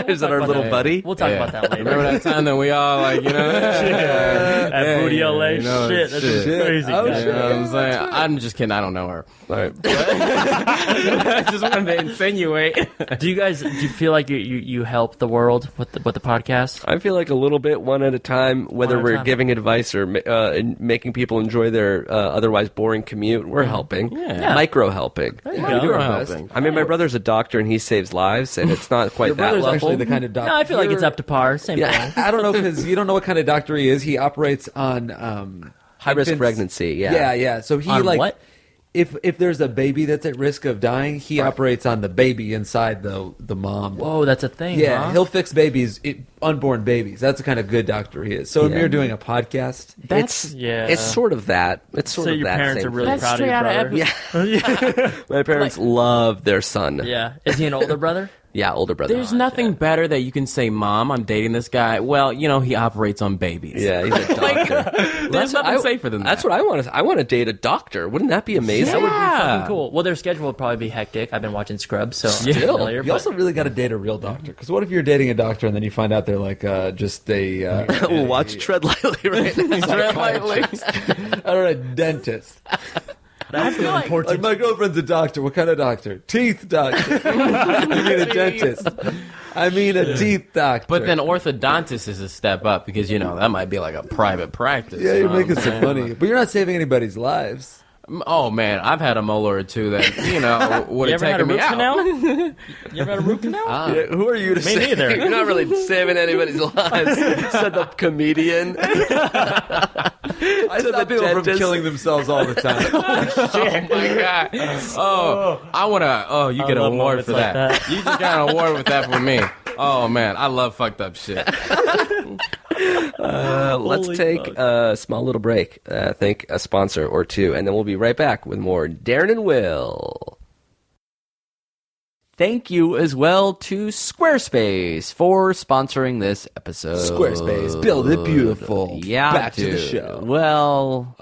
Is that our little buddy? We'll talk about that later. Remember that time that we all like, At Booty LA, you know, shit, that's shit. crazy. Oh, guy. shit. You know what I'm saying? I'm just kidding. I don't know her. All right. I just wanted to insinuate. Do you feel like you help the world with the podcast? I feel like a little bit, one at a time, whether One at a we're time. giving advice or making people enjoy their otherwise boring commute, we're helping. Yeah. Micro helping. There you Yeah, go. you're best. helping. I mean, my brother's a doctor and he saves lives, and it's not quite Your that brother's level. actually the kind of doctor. No, I feel like it's up to par. Same Yeah. thing. I don't know, because you don't know what kind of doctor he is. He operates on High-risk infants. pregnancy, yeah. Yeah. So he On like what? if there's a baby that's at risk of dying, he operates on the baby inside the mom. Whoa, that's a thing. Yeah, huh? he'll fix babies, unborn babies. That's the kind of good doctor he is. So when Yeah. you're doing a podcast, It's sort of that. It's sort So of your that parents same are really thing. proud of your brother. Yeah. My parents love their son. Yeah. Is he an older brother? Yeah, older brother. There's nothing better that you can say, Mom, I'm dating this guy. Well, you know, he operates on babies. Yeah, he's a doctor. There's nothing safer than that. That's what I want to. I want to date a doctor. Wouldn't that be amazing? That would be Yeah. fucking cool. Well, their schedule would probably be hectic. I've been watching Scrubs, so I'm Still. familiar. you but- also really got to date a real doctor. Because what if you're dating a doctor and then you find out they're like just a We'll watch Tread Lightly right now. Tread lightly. or a dentist. That's really important. Like, my girlfriend's a doctor. What kind of doctor? Teeth doctor. I mean a dentist. I mean a teeth doctor. But then orthodontist is a step up because, you know, that might be like a private practice. yeah, you you're know what making I'm some saying? money. But you're not saving anybody's lives. Oh, man, I've had a molar or two that, you know, would You have ever had a taken me root out. canal? You ever had a root canal? Yeah, who are you to say? neither. You're not really saving anybody's lives. Said the comedian. I stop people from dentist. killing themselves all the time. Oh, my God. Oh, I want to, you I get an love award moments for like that. that. You just got an award with that for me. Oh, man, I love fucked up shit. Let's Holy take fuck. a small little break. Thank a sponsor or two, and then we'll be right back with more Darren and Will. Thank you as well to Squarespace for sponsoring this episode. Squarespace, build it beautiful. Yeah, Back to the dude. show. Well,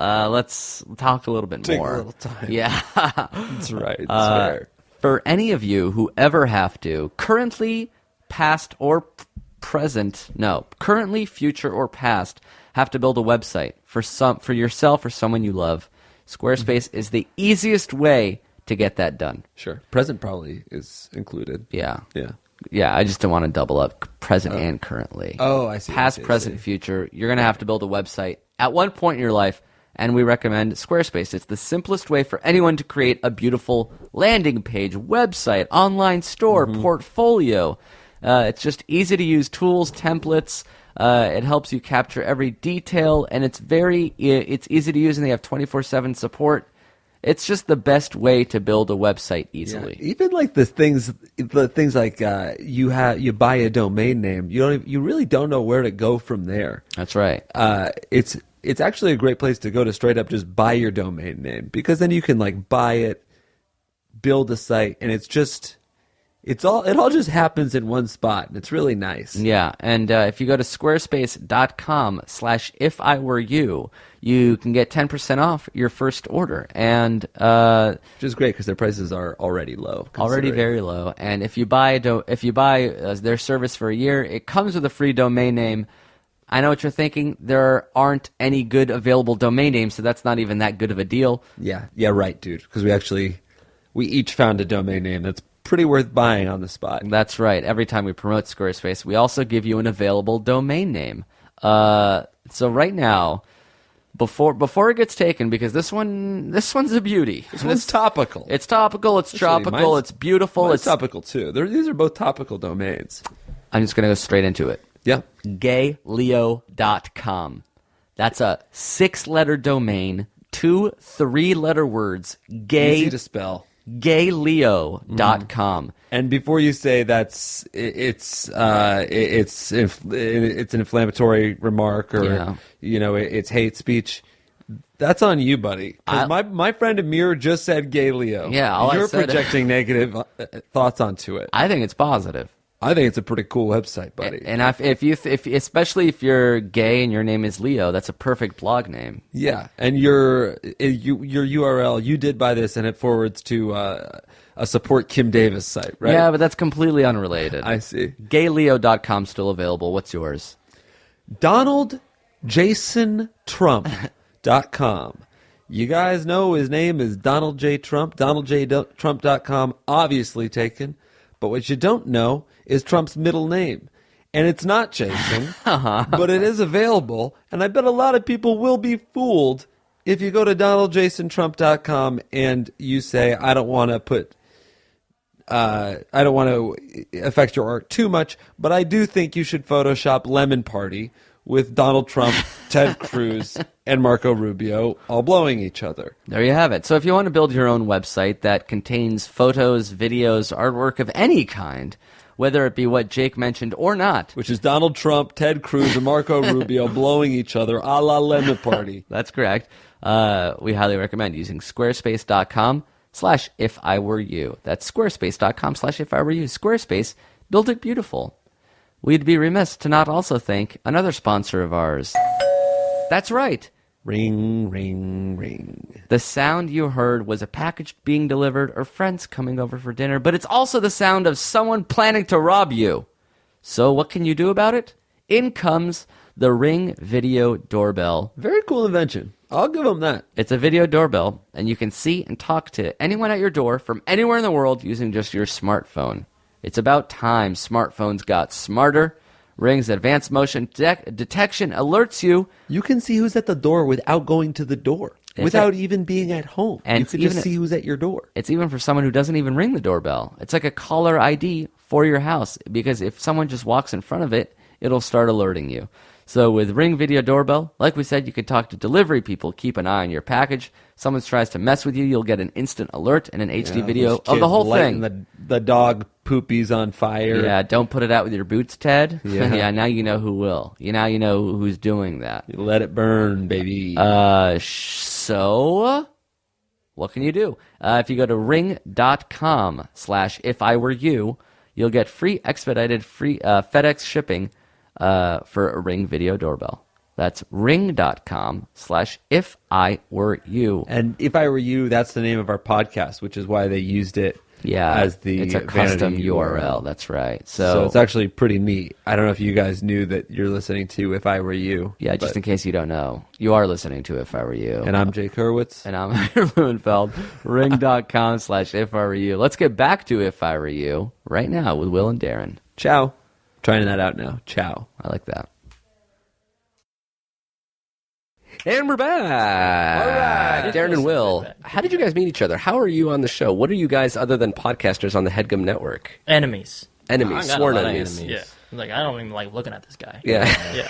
Oh, let's talk a little bit take more. a little time. Yeah. That's right. It's fair. For any of you who ever have to, currently, past, or currently, future, or past, have to build a website for yourself or someone you love, Squarespace is the easiest way to get that done. Sure. Present probably is included. Yeah. Yeah. Yeah, I just don't want to double up present and currently. Oh, I see. Past, present, future. You're going to have to build a website at one point in your life, and we recommend Squarespace. It's the simplest way for anyone to create a beautiful landing page, website, online store, portfolio. It's just easy to use tools, templates. It helps you capture every detail, and it's easy to use, and they have 24/7 support. It's just the best way to build a website easily. Yeah. Even like the things like you buy a domain name, you really don't know where to go from there. That's right. It's actually a great place to go to straight up just buy your domain name, because then you can like buy it, build a site, and it all just happens in one spot, and it's really nice. Yeah, and if you go to squarespace.com/ifiwereyou, you can get 10% off your first order, and Which is great because their prices are already low. already considering. very low. And if you buy their service for a year, it comes with a free domain name. I know what you're thinking. There aren't any good available domain names, so that's not even that good of a deal. Yeah, right, dude. Because we each found a domain name that's pretty worth buying on the spot. That's right. Every time we promote Squarespace, we also give you an available domain name. So right now, before it gets taken, because this one's a beauty. This one's topical. It's topical. It's Actually, tropical. mine's- It's beautiful. Mine's It's. topical too. These are both topical domains. I'm just gonna go straight into it. Yeah. Gayleo.com. That's a 6-letter domain, 2 3-letter words. Easy to spell. Gayleo.com. And before you say it's an inflammatory remark or it's hate speech, that's on you, buddy. 'Cause my friend Amir just said gay Leo. Yeah, all I you're said- projecting negative thoughts onto it. I think it's positive. I think it's a pretty cool website, buddy. And if especially if you're gay and your name is Leo, that's a perfect blog name. Yeah, and your URL, you did buy this, and it forwards to a support Kim Davis site, right? Yeah, but that's completely unrelated. I see. Gayleo.com still available. What's yours? DonaldJasonTrump.com. You guys know his name is Donald J. Trump. DonaldJTrump.com, obviously taken. But what you don't know is Trump's middle name. And it's not Jason, but it is available. And I bet a lot of people will be fooled if you go to DonaldJasonTrump.com and you say, I don't want to affect your art too much, but I do think you should Photoshop Lemon Party with Donald Trump, Ted Cruz, and Marco Rubio all blowing each other. There you have it. So if you want to build your own website that contains photos, videos, artwork of any kind, whether it be what Jake mentioned or not. Which is Donald Trump, Ted Cruz, and Marco Rubio blowing each other a la Lemon Party. That's correct. We highly recommend using squarespace.com/ifiwereyou. That's squarespace.com/ifiwereyou. Squarespace, build it beautiful. We'd be remiss to not also thank another sponsor of ours. That's right. Ring, ring, ring. The sound you heard was a package being delivered or friends coming over for dinner, but it's also the sound of someone planning to rob you. So what can you do about it? In comes the Ring Video Doorbell. Very cool invention. I'll give them that. It's a video doorbell, and you can see and talk to anyone at your door from anywhere in the world using just your smartphone. It's about time smartphones got smarter. Ring's advanced motion detection alerts you. You can see who's at the door without going to the door, without even being at home. And you can just see who's at your door. It's even for someone who doesn't even ring the doorbell. It's like a caller ID for your house, because if someone just walks in front of it, it'll start alerting you. So with Ring Video Doorbell, like we said, you can talk to delivery people, keep an eye on your package. Someone tries to mess with you, you'll get an instant alert and an HD video of the whole thing. The dog poopies on fire. Yeah, don't put it out with your boots, Ted. Yeah. Yeah, now you know who will. Now you know who's doing that. You let it burn, baby. So what can you do? If you go to ring.com/ifiwereyou, you'll get free expedited FedEx shipping for a Ring Video Doorbell. That's ring.com/ifiwereyou. And if I were you, that's the name of our podcast, which is why they used it as the it's a custom URL. That's right. So it's actually pretty neat. I don't know if you guys knew that you're listening to If I Were You. Yeah, just in case you don't know, you are listening to If I Were You. And I'm Jake Hurwitz. And I'm Blumenfeld. Ring.com/ifiwereyou. Let's get back to If I Were You right now with Will and Darren. Ciao. Trying that out now. Ciao. I like that. And we're back. All right. Darren and Will, how did you guys meet each other? How are you on the show? What are you guys other than podcasters on the HeadGum network? Enemies. Enemies, I got sworn a lot of enemies. enemies. Yeah. Like, I don't even like looking at this guy. Yeah. Yeah.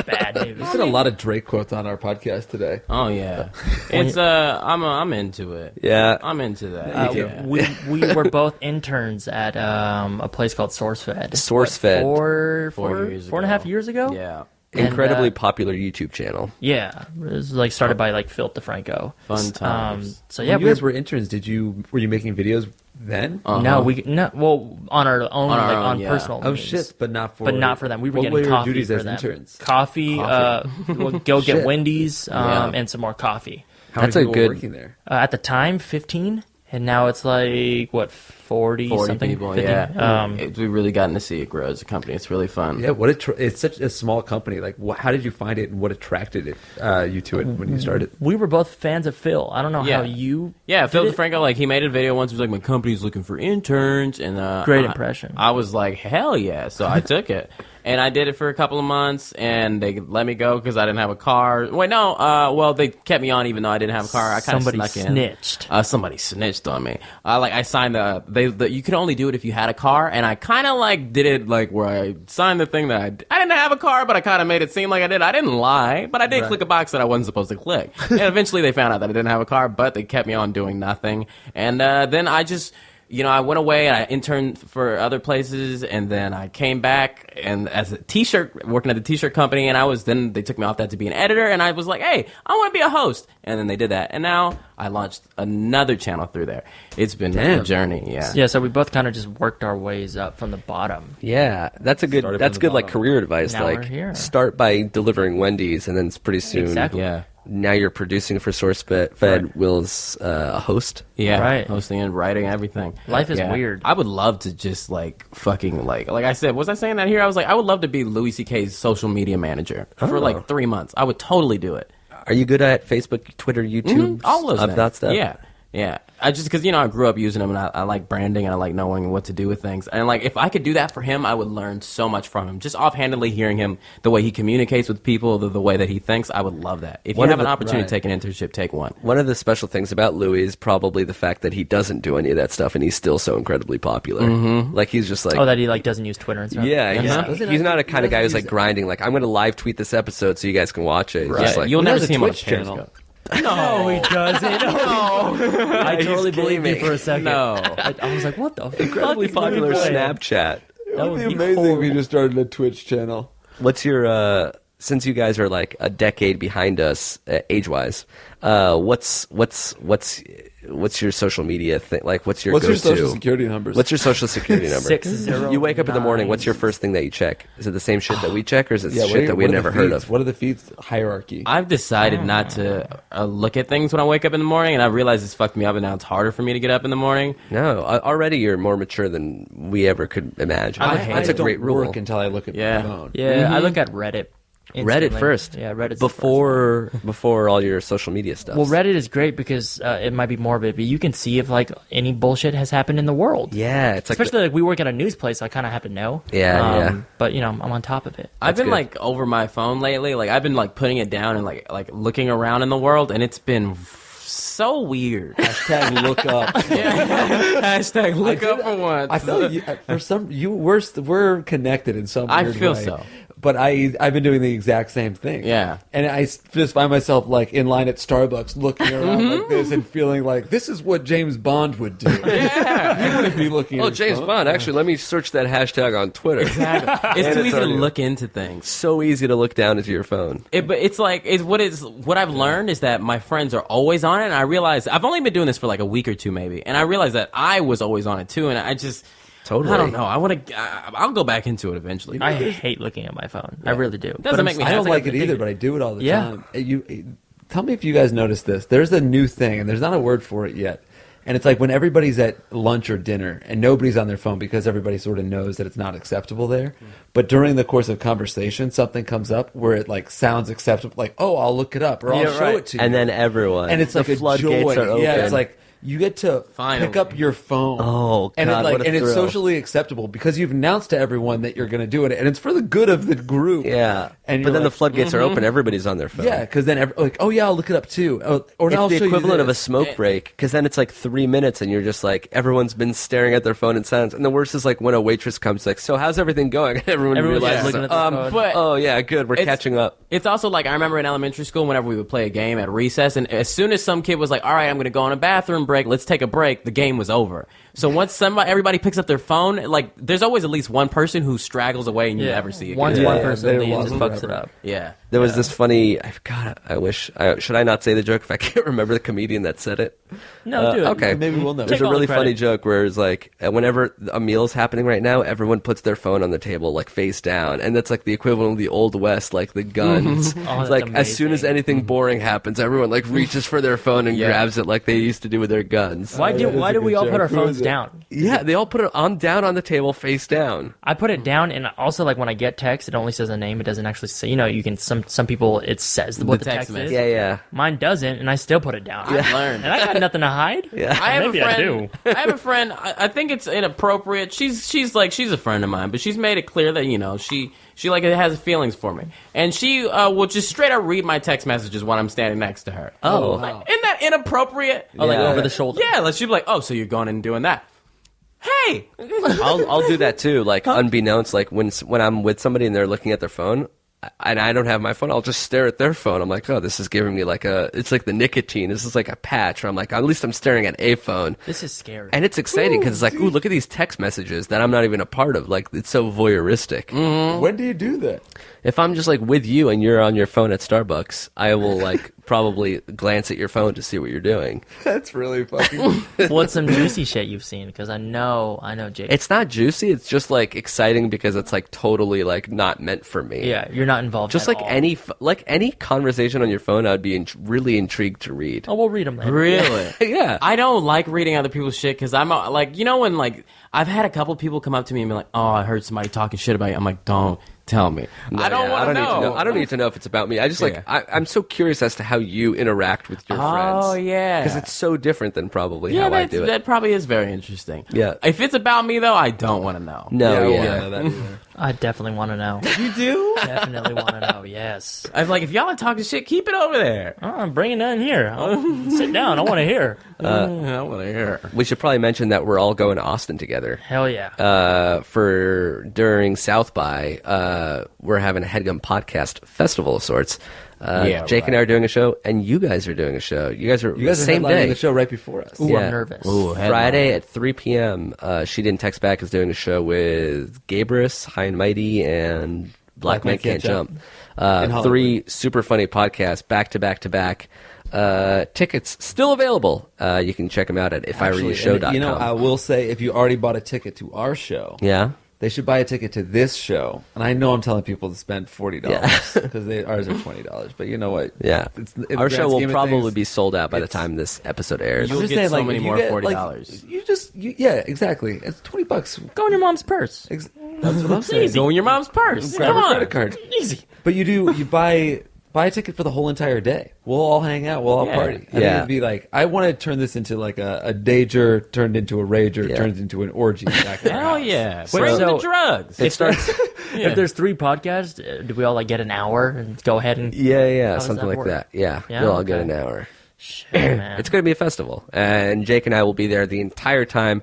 Bad news. There's been a lot of Drake quotes on our podcast today. Oh yeah, it's I'm into it. Yeah. I'm into that. Yeah. We were both interns at a place called SourceFed. SourceFed. Four and a half years ago? Yeah, Incredibly And, popular YouTube channel. yeah. It was like started by like Phil DeFranco. fun times. So yeah, When you guys were interns, were you making videos then? on our own, on yeah. personal. Oh means. shit! But not for them. We were what getting were your coffee duties for as them. interns? Coffee. We'll go get Shit. Wendy's Yeah. and some more coffee. How That's many a people were good- working there? At the time, 15, and now it's like what 40 something. people. 50? Yeah, we really gotten to see it grow as a company. It's really fun. Yeah, it's such a small company. Like, how did you find it, and what attracted you to it when you started? We were both fans of Phil. I don't know how you. Yeah, Phil did it. DeFranco, like, he made a video once. He was like, my company's looking for interns. And Great impression. I was like, hell yeah. So I took it. And I did it for a couple of months, and they let me go because I didn't have a car. Wait, no. Well, they kept me on even though I didn't have a car. I kind of snuck in. snitched. Somebody snitched on me. I signed you could only do it if you had a car, and I kind of like did it like where I signed the thing that I didn't have a car, but I kind of made it seem like I did. I didn't lie, but I did click a box that I wasn't supposed to click. And eventually they found out that I didn't have a car, but they kept me on doing nothing. And then I just I went away and I interned for other places, and then I came back and as working at the t-shirt company, and then they took me off that to be an editor, and I was like, hey, I want to be a host. And then they did that. And now I launched another channel through there. It's been a journey. Yeah. Yeah. So we both kind of just worked our ways up from the bottom. Yeah, that's good like career advice. Now we're like here. start by delivering Wendy's, and then pretty soon, Exactly. Yeah. now you're producing for SourceFed. Will's a host. Yeah, Right. hosting and writing everything. Life is weird. I would love to just like fucking like I said, was I saying that here? I was like, I would love to be Louis C.K.'s social media manager for like 3 months. I would totally do it. Are you good at Facebook, Twitter, YouTube, All of that stuff? Yeah. I just because I grew up using them, and I like branding, and I like knowing what to do with things. And like if I could do that for him, I would learn so much from him. Just offhandedly hearing him, the way he communicates with people, the way that he thinks, I would love that. If you have an opportunity to take an internship, take one. One of the special things about Louis is probably the fact that he doesn't do any of that stuff, and he's still so incredibly popular. Like he's just like, that he like doesn't use Twitter and stuff. Yeah, he's not a kind of guy who's like grinding. Like I'm going to live tweet this episode so you guys can watch it. He's Right. just like, You'll never has a see him on a Twitch channel. Periscope. No, he doesn't. No. I totally believed you for a second. No. I was like, what the incredibly fuck? popular Snapchat. That would be amazing if you just started a Twitch channel. What's your since you guys are like a decade behind us age-wise, what's your social media thing? Like, what's your go-to? social security numbers? What's your social security number? 609. You wake up in the morning. What's your first thing that you check? Is it the same shit that we check, or is it what shit are- that we what are never the heard feeds? of? What are the feeds hierarchy? I've decided not to look at things when I wake up in the morning, and I realize it's fucked me up, and now it's harder for me to get up in the morning. No, already you're more mature than we ever could imagine. I hate That's a it. great don't rule. work until I look at Yeah. my phone. Yeah, I look at Reddit. Reddit instantly. first. Yeah, Reddit's before all your social media stuff. Well, Reddit is great because it might be morbid, but you can see if like any bullshit has happened in the world. Yeah, it's like Especially like we work at a news place, so I kind of have to know. Yeah. But I'm on top of it. I've been good. like over my phone lately. Like I've been like putting it down and like looking around in the world, and it's been so weird. Hashtag look up. Hashtag look up for once. I feel you, for some we're connected in some I weird feel way. so. But I've been doing the exact same thing. Yeah. And I just find myself like in line at Starbucks looking around like this and feeling like this is what James Bond would do. Yeah. He wouldn't be looking at oh, his James phone. Bond. Actually, let me search that hashtag on Twitter. Exactly. It's too easy to already- look into things. So easy to look down into your phone. But it's like what I've learned is that my friends are always on it, and I realize I've only been doing this for like a week or two maybe, and I realized that I was always on it too, and I just Totally. I don't know. I'll go back into it eventually. I hate looking at my phone. I really do. Doesn't make me I don't happy. like it either, but I do it all the Yeah. time. Tell me if you guys notice this. There's a new thing, and there's not a word for it yet. And it's like when everybody's at lunch or dinner and nobody's on their phone because everybody sort of knows that it's not acceptable there. But during the course of conversation, something comes up where it like sounds acceptable, like, oh, I'll look it up or I'll show it to you. And then everyone. And it's like the a floodgates joy. are open. Yeah, it's like you get to Finally. pick up your phone. Oh, and God, what a it's thrill. socially acceptable because you've announced to everyone that you're going to do it, and it's for the good of the group. Yeah. And but you're then the like, floodgates are open. Everybody's on their phone. yeah, because then like, oh yeah, I'll look it up too. Or now I'll It's show the you equivalent of a this. smoke break, because then it's like 3 minutes and you're just like, everyone's been staring at their phone in silence. And the worst is like when a waitress comes, like, so how's everything going? Everyone Everyone's realizes, looking at their phone. But oh yeah, good, we're catching up. It's also like I remember in elementary school whenever we would play a game at recess, and as soon as some kid was like, all right, I'm going to go on a bathroom break, let's take a break, the game was over. So once everybody picks up their phone, like there's always at least one person who straggles away and you never see again. Once Yeah, one yeah, person they're leaves, lost it fucks it forever. up. Yeah. There was this funny, should I not say the joke if I can't remember the comedian that said it? No, do it. Okay. Maybe we'll know. There's Take a all the really credit. funny joke where it's like, whenever a meal's happening right now, everyone puts their phone on the table, like face down. And that's like the equivalent of the Old West, like the guns. Oh, It's that's like, as soon as amazing. anything boring happens, everyone like reaches for their phone and Yeah. grabs it like they used to do with their guns. Why do that's a we good all put joke. our Who phones is it? down? Yeah, they all put it down on the table, face down. I put it down, and also like when I get text, it only says a name. It doesn't actually say. You can some people it says what the text text is. message. Yeah. Mine doesn't, and I still put it down. I've learned. And I got nothing to hide. Yeah. I have Maybe a I friend. do. I have a friend. I think it's inappropriate. She's a friend of mine, but she's made it clear that she like has feelings for me, and she will just straight up read my text messages when I'm standing next to her. Oh. Like, isn't that inappropriate? Oh, like Yeah. over the shoulder. Yeah, like she'd be like, "Oh, so you're going and doing that?" Hey, I'll do that too, like unbeknownst, like when I'm with somebody and they're looking at their phone, and I don't have my phone, I'll just stare at their phone. I'm like, oh, this is giving me like it's like the nicotine. This is like a patch. Where I'm like, at least I'm staring at a phone. This is scary. And it's exciting because it's like, ooh, look at these text messages that I'm not even a part of. Like, it's so voyeuristic. When do you do that? If I'm just like with you and you're on your phone at Starbucks, I will like probably glance at your phone to see what you're doing. That's really fucking. What's some juicy shit you've seen? Because I know Jake. It's not juicy. It's just like exciting because it's like totally like not meant for me. Yeah, you're not involved. Just at like all. any conversation on your phone, I'd be really intrigued to read. Oh, we'll read them later. Really? Yeah. I don't like reading other people's shit because I'm like, you know, when like I've had a couple people come up to me and be like, "Oh, I heard somebody talking shit about you." I'm like, "Don't tell me. I don't want to know. I don't need to know if it's about me. I just like I'm so curious as to how you interact with your friends. Oh yeah, because it's so different than probably how I do it. That probably is very interesting. Yeah. If it's about me though, I don't want to know. No, Yeah, I yeah. wouldn't know that either. I definitely want to know. You do? Definitely want to know. Yes. I'm like, if y'all are talking shit, keep it over there. Oh, I'm bringing it in here. Sit down. I want to hear. I want to hear. We should probably mention that we're all going to Austin together. Hell yeah. During South by, we're having a HeadGum podcast festival of sorts. Jake and I are doing a show, and you guys are doing a show. You guys are same headlining day. the show right before us. Ooh, I'm nervous. Ooh, Friday at 3 p.m. She didn't text back. Is doing a show with Gabrus, High and Mighty, and Black Man Can't Jump. Three super funny podcasts back to back to back. Tickets still available. You can check them out at ifiwereyoushow.com. You know, I will say, if you already bought a ticket to our show, Yeah. they should buy a ticket to this show. And I know I'm telling people to spend $40 because ours are $20. But you know what? Yeah. In Our the show grand will scheme of probably things, be sold out by the it's- time this episode airs. You'll I'm just get saying, so like, many if more you get, $40. Yeah, exactly. It's $20. Go in your mom's purse. That's what I'm saying. Go in your mom's purse. Grab Come a on. credit card. Easy. But you buy a ticket for the whole entire day. We'll all hang out. We'll all party. I think it'd be like, I want to turn this into like a dager turned into a rager, turned into an orgy. Back in our Hell house. yeah. Bring so- the drugs. It starts. If there's 3 podcasts, do we all like get an hour and go ahead and? Yeah, does something that like work? that. Yeah, Yeah, we'll all get okay. an hour. Shit, man. It's going to be a festival, and Jake and I will be there the entire time.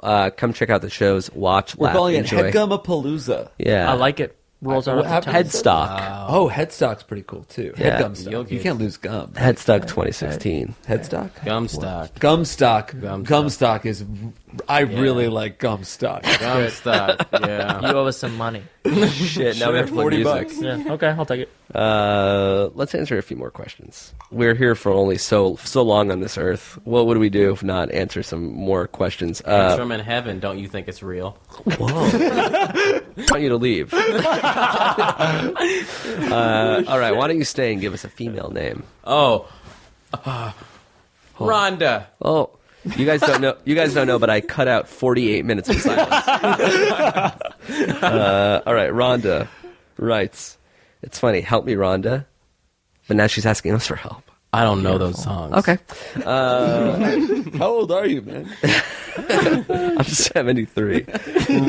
Come check out the shows, watch, We're laugh, calling it enjoy. HeadGum-a-palooza. Yeah, I like it. Rolls out What of the happened? tongue. Headstock. Oh, Headstock's pretty cool too. Yeah. HeadGum stock. You can't lose gum. Headstock 2016. Headstock? Gumstock. Gumstock is. I really like Gumstock. Gumstock. Yeah. You owe us some money. Shit, now we have to play music. Yeah. Okay, I'll take it. Let's answer a few more questions. We're here for only so long on this earth. What would we do if not answer some more questions? From in heaven, don't you think it's real? I want you to leave. All right, why don't you stay and give us a female name? Oh. Rhonda. Oh, you guys don't know. You guys don't know, but I cut out 48 minutes of silence. All right, Rhonda writes, "It's funny. Help me, Rhonda." But now she's asking us for help. I don't know those songs. Okay. How old are you, man? I'm 73.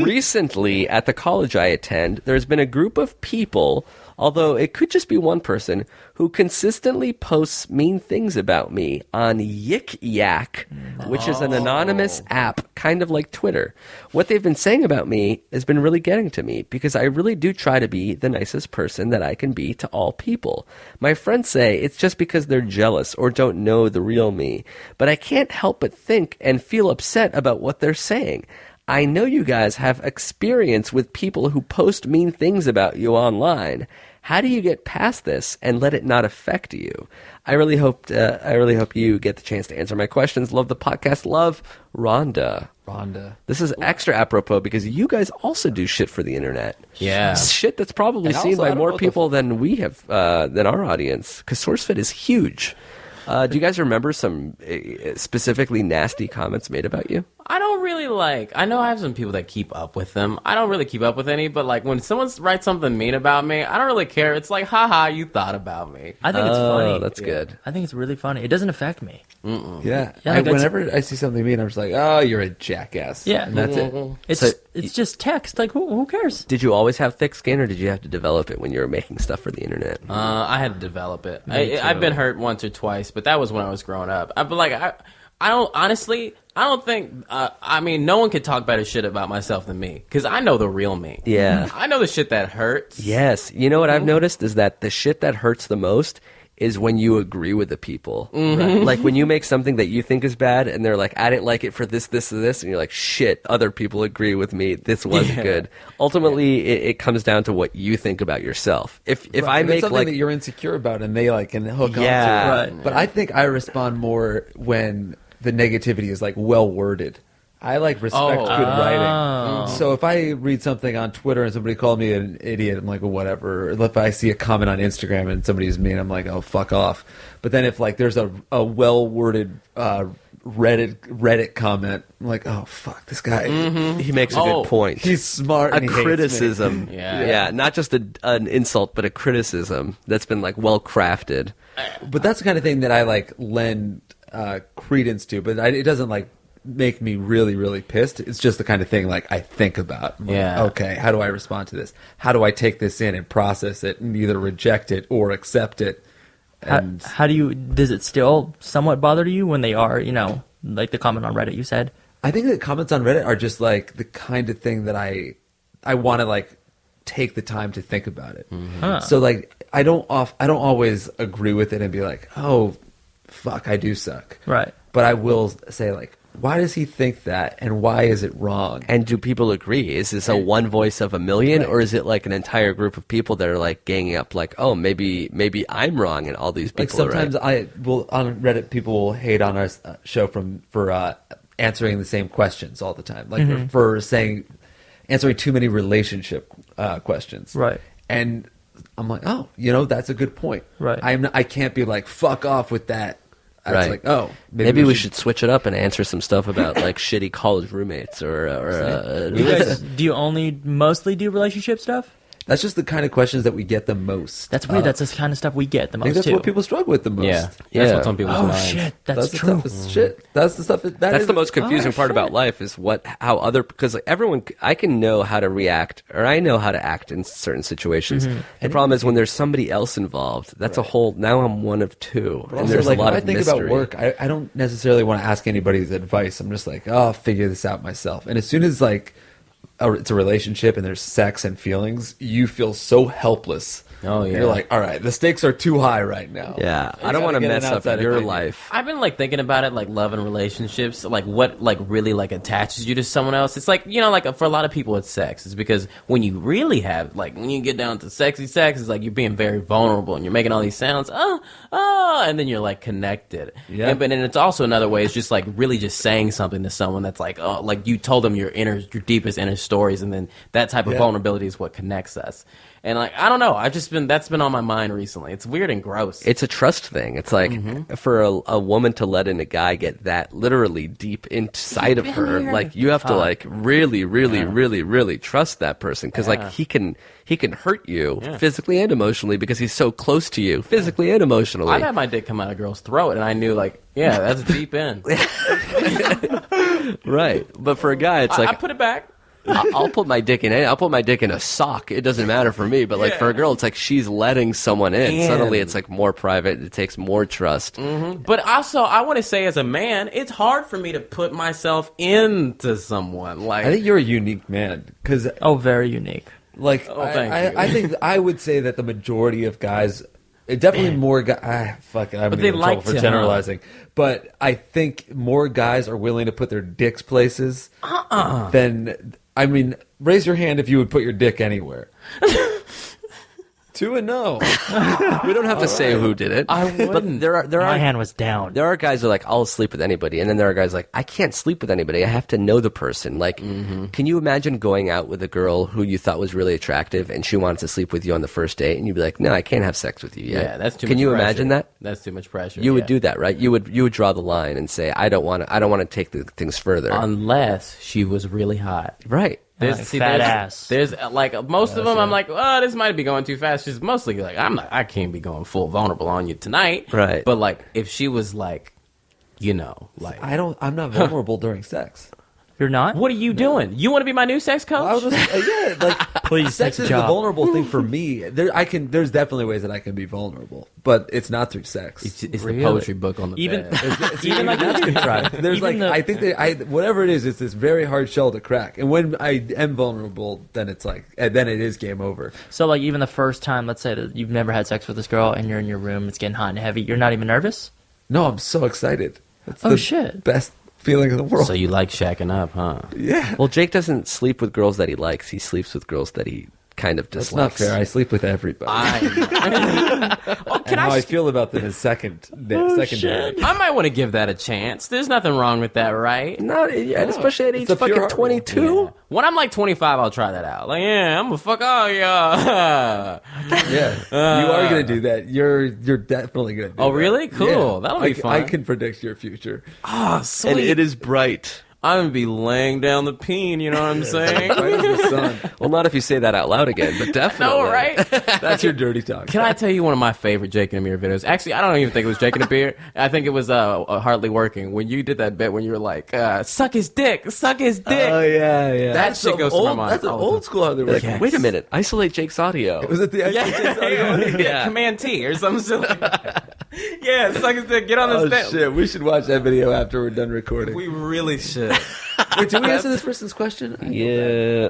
Recently, at the college I attend, there's been a group of people, although it could just be one person, who consistently posts mean things about me on Yik Yak, which is an anonymous app, kind of like Twitter. What they've been saying about me has been really getting to me, because I really do try to be the nicest person that I can be to all people. My friends say it's just because they're jealous or don't know the real me, but I can't help but think and feel upset about what they're saying. I know you guys have experience with people who post mean things about you online. How do you get past this and let it not affect you? I really hope you get the chance to answer my questions. Love the podcast. Love, Rhonda. This is extra apropos because you guys also do shit for the internet. Yeah. Shit that's probably And seen also, I by don't more know people than we have, than our audience. Because SourceFed is huge. Do you guys remember some specifically nasty comments made about you? I don't really I know I have some people that keep up with them. I don't really keep up with any, but like when someone writes something mean about me, I don't really care. It's like, haha, you thought about me. I think it's funny. Oh, that's good. I think it's really funny. It doesn't affect me. Yeah. Yeah, that's- Whenever I see something mean, I'm just like, oh, you're a jackass. Yeah. And that's it. It's just text. Like who cares? Did you always have thick skin, or did you have to develop it when you were making stuff for the internet? I had to develop it. Me too. I've been hurt once or twice, but that was when I was growing up. I don't think, I mean, no one could talk better shit about myself than me. Because I know the real me. Yeah. I know the shit that hurts. Yes. You know what I've noticed is that the shit that hurts the most is when you agree with the people. Right? Like when you make something that you think is bad and they're like, I didn't like it for this, this, and this. And you're like, shit, other people agree with me. This wasn't good. Ultimately, it comes down to what you think about yourself. If I make something like that you're insecure about and they like can hook Yeah. onto it. But I think I respond more when the negativity is like well worded. I like respect good writing. So if I read something on Twitter and somebody called me an idiot, I'm like, well, whatever. Or if I see a comment on Instagram and somebody's mean, I'm like, oh, fuck off. But then if like there's a well worded Reddit comment, I'm like, oh fuck, this guy. he makes a good point. He's smart. A And he hates me. criticism. Yeah. Not just an insult, but a criticism that's been like well crafted. But that's the kind of thing that I like lend credence to. But it doesn't like make me really, really pissed. It's just the kind of thing like I think about. I'm like, okay, how do I respond to this? How do I take this in and process it and either reject it or accept it? And How do you? Does it still somewhat bother you when they are, like the comment on Reddit you said? I think that comments on Reddit are just like the kind of thing that I want to like take the time to think about it. So like I don't always agree with it and be like, oh fuck, I do suck. Right. But I will say like, why does he think that, and why is it wrong? And do people agree? Is this a one voice of a million, or is it like an entire group of people that are like ganging up, like, oh, maybe I'm wrong, and all these people Like sometimes are right? I will on Reddit, people will hate on our show for answering the same questions all the time, like for answering too many relationship questions, Right. And I'm like, oh, that's a good point, Right. I can't be like fuck off with that. It's Right. like, oh, Maybe we should switch it up and answer some stuff about like shitty college roommates or You guys, do you only mostly do relationship stuff? That's just the kind of questions that we get the most. That's weird. That's the kind of stuff we get the I most think that's too. what people struggle with the most. Yeah. Yeah. That's what's on people's Oh minds. shit, that's the true. toughest shit. That's the stuff. That's the most confusing part about life is how other, because like everyone, I can know how to react or I know how to act in certain situations. The problem is when there's somebody else involved, that's a whole, now I'm one of two. But And also, there's like, a lot when of I think mystery. about work, I don't necessarily want to ask anybody's advice. I'm just like, oh, I'll figure this out myself. And as soon as like it's a relationship and there's sex and feelings, you feel so helpless. Oh, yeah. You're like, all right, the stakes are too high right now. Yeah. You I don't gotta want to get an mess up outside your opinion. life. I've been like thinking about it, like love and relationships, like what like really like attaches you to someone else. It's like, like for a lot of people it's sex. It's because when you really have like when you get down to sexy sex, it's like you're being very vulnerable and you're making all these sounds, and then you're like connected. Yeah. And, but then it's also another way, it's just like really just saying something to someone that's like, oh, like you told them your deepest inner stories, and then that type of vulnerability is what connects us. And like, I don't know, that's been on my mind recently. It's weird and gross. It's a trust thing. It's like for a woman to let in a guy get that literally deep inside of her, like you have to like really, really, really, really trust that person because like he can hurt you physically and emotionally because he's so close to you physically and emotionally. I've had my dick come out of a girl's throat, and I knew like, yeah, that's deep in. Right, but for a guy, it's like I put it back. I'll put my dick in it. I'll put my dick in a sock. It doesn't matter for me. But like for a girl, it's like she's letting someone in. Man. Suddenly, it's like more private. It takes more trust. But also, I want to say, as a man, it's hard for me to put myself into someone. Like, I think you're a unique man because, Oh, very unique. like, thank you. I think I would say that the majority of guys, definitely more guys. Fuck it, I'm But gonna they get in trouble like for to, generalizing. But I think more guys are willing to put their dicks places than. I mean, raise your hand if you would put your dick anywhere. 2 and no. We don't have to say who did it. I But wouldn't. there My are hand was down. there are guys who are like, I'll sleep with anybody, and then there are guys like, I can't sleep with anybody. I have to know the person. Like, can you imagine going out with a girl who you thought was really attractive, and she wanted to sleep with you on the first date, and you'd be like, no, I can't have sex with you yet. Yeah, that's too Can much you pressure. imagine that? That's too much pressure. You would do that, right? You would draw the line and say, I don't want to take the things further. Unless she was really hot. Right. Fat ass. There's like most of them. I'm like, oh, this might be going too fast. She's mostly like, I can't be going full vulnerable on you tonight. Right. But like, if she was like, like I'm not vulnerable during sex. You're not? What are you doing? You want to be my new sex coach? I was just, yeah, like Please sex take is the the job. vulnerable thing for me. There's definitely ways that I can be vulnerable, but it's not through sex. It's Really? the poetry book on the Even- bed. Even like that's contrived. There's Even like the- I think that whatever it is, it's this very hard shell to crack. And when I am vulnerable, then it's like then it is game over. So, like, even the first time, let's say that you've never had sex with this girl and you're in your room, it's getting hot and heavy, you're not even nervous? No, I'm so excited. It's Oh, the shit. best feeling in the world. So you like shacking up, huh? Yeah, Well, Jake doesn't sleep with girls that he likes. He sleeps with girls that he kind of that's not dislikes. fair. I sleep with everybody. Oh, and how I feel about them is secondary. I might want to give that a chance. There's nothing wrong with that, right? No, and especially at age It's a pure fucking heart rule. 22. Yeah. When I'm like 25, I'll try that out. Like, yeah, I'm gonna fuck all y'all. Yeah, you are gonna do that. You're definitely gonna do Oh, that. really? Cool. That'll be fun. I can predict your future. Oh, And sweet. it is bright. I'm gonna be laying down the peen. You know what I'm saying? Right as the sun. Well, not if you say that out loud again, but definitely. No, right? That's your dirty talk. Can I tell you one of my favorite Jake and Amir videos? Actually, I don't even think it was Jake and Amir. I think it was Hardly Working. When you did that bit when you were like, suck his dick, suck his dick. Oh yeah. That shit goes to my mind. That's an all the old time. school Hardly Like, Working. wait a minute. Isolate Jake's audio. Was it the Yeah. Command T or some shit like that. Yeah, suck his dick, get on Oh this dick. shit! We should watch that video after we're done recording. We really should. Wait, did we answer this person's question? Yeah.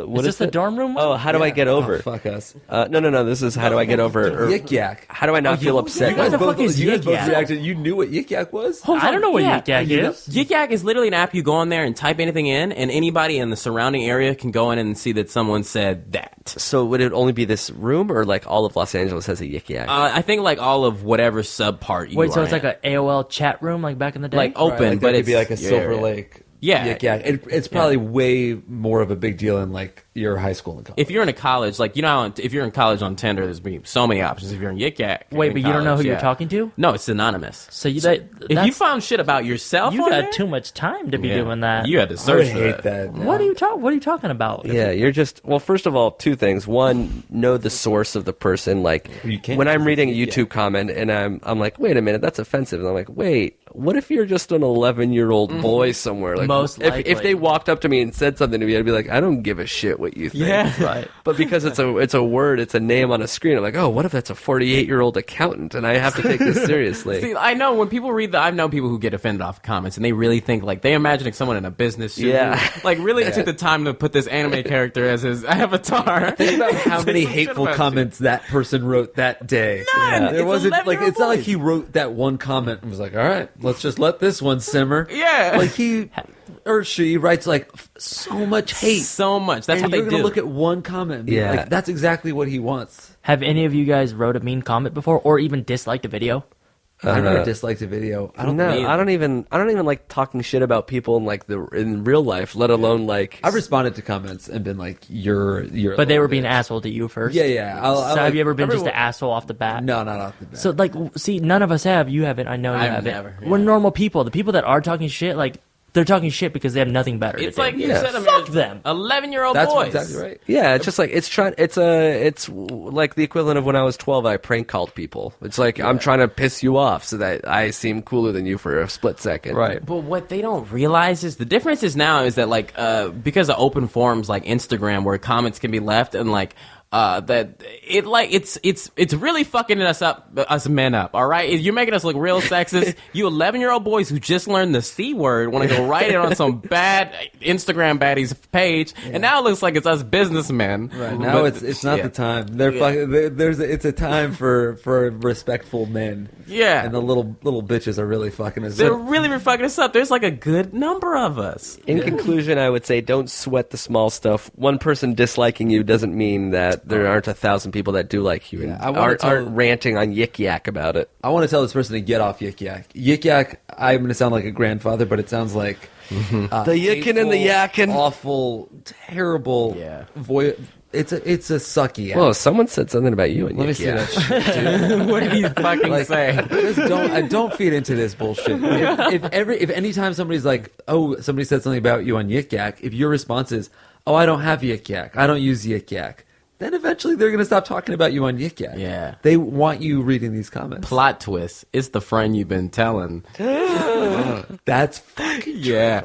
What Is this the it? dorm room one? Oh, how do I get over? Oh, fuck us. No. This is how do I get over? Or, Yik Yak. how do I not feel upset? What the fuck is you guys Yik both Yak? reacted. You knew what Yik Yak was? I don't know what Yik Yak You know- is. Yik Yak is literally an app. You go on there and type anything in, and anybody in the surrounding area can go in and see that someone said that. So would it only be this room, or like all of Los Angeles has a Yik Yak? I think like all of whatever sub part you Wait, so are it's like in. an AOL chat room like back in the day? like open, Right, like but that could it's be like a yeah, Silver yeah. Lake. Yeah. Yik Yak. It's probably way more of a big deal in like your high school and college. If you're in a college, like you know, how if you're in college on Tinder, there's be so many options. If you're in Yik Yak, Wait, in but you don't know who college, you're yeah. talking to? No, it's anonymous. So you If you found shit about yourself, you on got there, too much time to be yeah, doing that. You had to I search would for hate that. What are you talking about? Yeah, you're just well. First of all, two things. One, know the source of the person. Like You can't when I'm just reading a yeah. YouTube comment and I'm like, wait a minute, that's offensive. And I'm like, wait, what if you're just an 11-year-old boy somewhere? Like, Most if likely. they walked up to me and said something to me, I'd be like, I don't give a shit what you think. Yeah. Right. But because it's a word, it's a name on a screen. I'm like, oh, what if that's a 48-year-old accountant and I have to take this seriously? See, I know when people read I've known people who get offended off comments and they really think like they imagining someone in a business suit. Yeah. Like really took the time to put this anime character as his avatar. Think about how many Say some shit hateful about you. comments that person wrote that day. None. There It's wasn't like 11-year-old it's not like boys. he wrote that one comment and was like, "All right, let's just let this one simmer." Yeah. like he or she writes like so much hate. So much. That's and what you're they gonna do. look at one comment and be Yeah. like, that's exactly what he wants. Have any of you guys wrote a mean comment before, or even disliked a video? I never disliked a video. I don't No, know. I don't even like talking shit about people in like in real life, let alone like. I've responded to comments and been like, "You're." a But they were little being bitch. asshole to you first. Yeah. I'll, So have you ever been just an asshole off the bat? No, not off the bat. So like, see, none of us have. You haven't. I know you I've haven't. never, We're yeah. normal people. The people that are talking shit, like they're talking shit because they have nothing better. It's to like do. you Yeah. said, Fuck them. 11-year-old that's boys. exactly right. Yeah, it's just like it's like the equivalent of when I was 12. I prank called people. It's like I'm trying to piss you off so that I seem cooler than you for a split second. Right. But what they don't realize is the difference is now is that like because of open forums like Instagram where comments can be left and like that it like it's really fucking us men up. All right, you're making us look real sexist. You 11-year-old boys who just learned the C word want to go write it on some bad Instagram baddies page, and now it looks like it's us businessmen. Right now, But- it's not yeah. the time. They're fucking. It's a time for respectful men. Yeah. and the little bitches are really fucking us. They're up. really fucking us up. There's like a good number of us. In conclusion, I would say don't sweat the small stuff. One person disliking you doesn't mean that there aren't 1,000 people that do like you and I wanna aren't tell- ranting on Yik Yak about it. I want to tell this person to get off Yik Yak. Yik Yak. I'm going to sound like a grandfather, but it sounds like The yickin' and the hateful, yakkin'. awful, terrible. Yeah. It's a sucky. Well, someone said something about you and Let me Yik see Yak. that shit, dude. What do you fucking say? Just don't feed into this bullshit. If anytime somebody's like, oh, somebody said something about you on Yik Yak, if your response is, oh, I don't have Yik Yak, I don't use Yik Yak, then eventually they're gonna stop talking about you on Yik Yak. Yeah. They want you reading these comments. Plot twist. It's the friend you've been telling. That's fucking Yeah.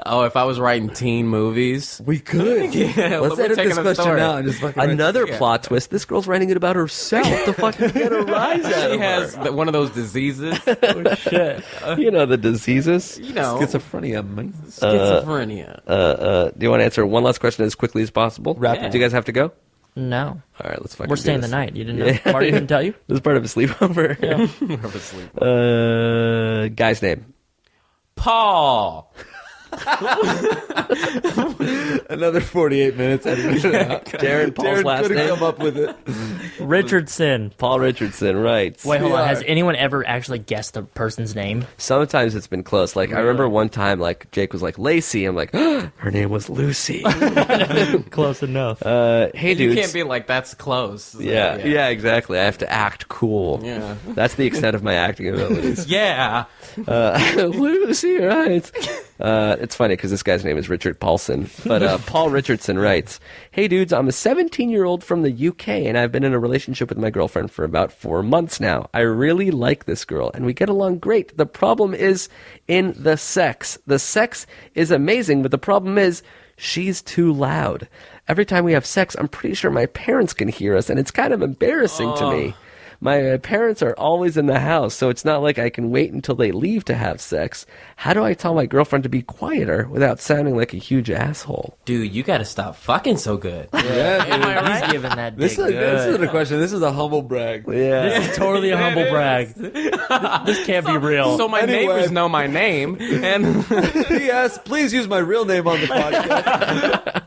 Oh, if I was writing teen movies, We could. Yeah, Let's we're edit taking this a question story. now and just fucking Another plot twist. This girl's writing it about herself. To fucking get a rise out she of has her. one of those diseases. Shit. You know the diseases. You know, schizophrenia, man. schizophrenia. Do you want to answer one last question as quickly as possible? Rapid. Do you guys have to go? No. All right, let's fucking We're do staying the this. night. You didn't know? Marty didn't tell you? This is part of a sleepover. Guy's name. Paul. Another 48 minutes. Darren, Paul's last couldn't name. come up with it. Richardson. Paul Richardson, right. Wait, hold on. Yeah. Has anyone ever actually guessed the person's name? Sometimes it's been close. Like, I remember one time, like, Jake was like, Lacey. I'm like, her name was Lucy. Close enough. Hey, You dudes. can't be like, that's close. Yeah, exactly. I have to act cool. Yeah. That's the extent of my acting abilities. Yeah. Lucy, right. It's funny because this guy's name is Richard Paulson. But Paul Richardson writes, hey, dudes, I'm a 17-year-old from the UK, and I've been in a relationship with my girlfriend for about 4 months now. I really like this girl, and we get along great. The problem is in the sex. The sex is amazing, but the problem is she's too loud. Every time we have sex, I'm pretty sure my parents can hear us, and it's kind of embarrassing to me. My parents are always in the house, so it's not like I can wait until they leave to have sex. How do I tell my girlfriend to be quieter without sounding like a huge asshole? Dude, you gotta stop fucking so good. Yeah, Am I right? He's giving that This dick is, this good. isn't a question. This is a humble brag. Yeah. This is totally a humble brag. This can't be real. So my Anyway. neighbors know my name, and P.S. Please use my real name on the podcast.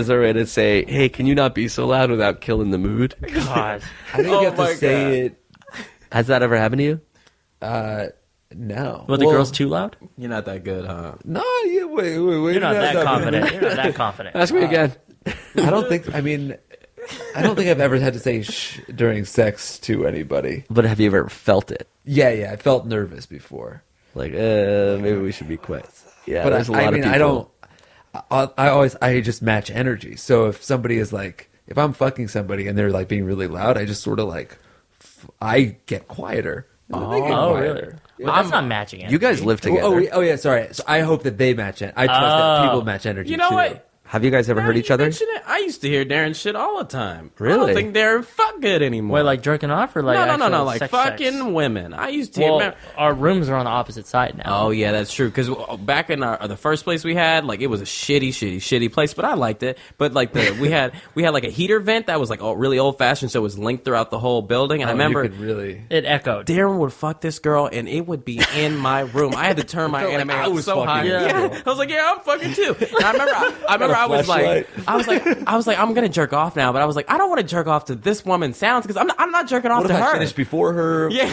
Is there a way to say, hey, can you not be so loud without killing the mood? God. I think you have my to say it. Has that ever happened to you? No. Well, the girl's too loud? you're not that good, huh? No, yeah, wait. You're not that confident. You're not that confident. Ask me again. I don't think I've ever had to say shh during sex to anybody. But have you ever felt it? Yeah, I felt nervous before. Like, maybe we should be quiet. Yeah, But there's a lot of people. I don't. I just match energy. So if somebody is like, if I'm fucking somebody and they're like being really loud, I just sort of like, I get quieter. And then they get Oh, quieter. really? But that's not matching it. You guys live together. Oh, yeah, sorry. So I hope that they match it. I trust that people match energy. You know too. what? Have you guys ever heard Now each you other? mention it, I used to hear Darren shit all the time. I Really? don't think Darren fuck good anymore. Wait, like jerking off or like no, actual like sex, fucking sex? women. I used to Well, hear. our rooms are on the opposite side now. Oh yeah, that's true. Because back in the first place we had, like it was a shitty place, but I liked it. But like we had like a heater vent that was like really old fashioned, so it was linked throughout the whole building. And I remember you could really. It echoed. Darren would fuck this girl, and it would be in my room. I had to turn my felt like anime I up was so high. fucking her. Yeah. I was like, yeah, I'm fucking too. And I remember, I was like, I'm gonna jerk off now, but I was like, I don't want to jerk off to this woman's sounds because I'm not jerking off What to if I her. finish before her? Yeah,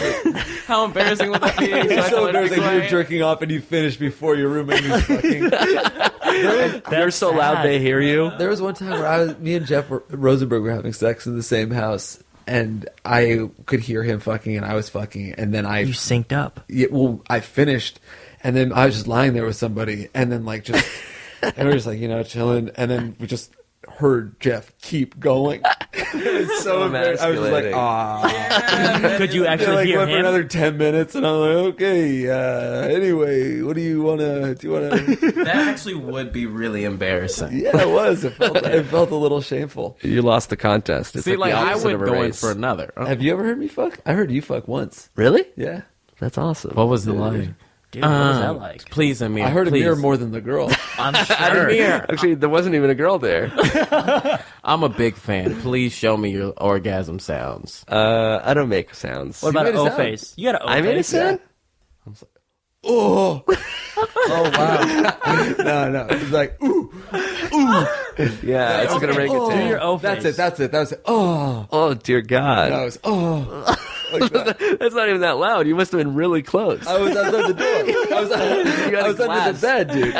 how embarrassing would that be? It's so embarrassing. You're jerking off and you finish before your roommate is fucking. You're so loud they hear you. There was one time where me and Jeff Rosenberg were having sex in the same house, and I could hear him fucking, and I was fucking, and then You synced up. I finished, and then I was just lying there with somebody, and then like just, and we were just like chilling, and then we just heard Jeff keep going. It's so embarrassing. I was just like, ah. Could you It actually like hear went for him? another 10 minutes, and I'm like, okay. Anyway, what do you wanna? Do you wanna? That actually would be really embarrassing. Yeah, it was. It felt a little shameful. You lost the contest. It's See, like the I opposite would of a go in race. for another. Have you ever heard me fuck? I heard you fuck once. Really? Yeah. That's awesome. What was the line? Dude, what was that like? Please, Amir. I heard please. Amir more than the girl. I'm sure. Amir. Actually, there wasn't even a girl there. I'm a big fan. Please show me your orgasm sounds. I don't make sounds. What about made an a O sound. face? You got an O I face? made a sound? Oh. Oh, wow. No. It's like, ooh. Yeah, it's going to make it Do your too. O face. That's it. That was it. Oh. Oh, dear God. That was, oh. Like that. That's not even that loud. You must have been really close. I was outside the door. I was under the bed, dude.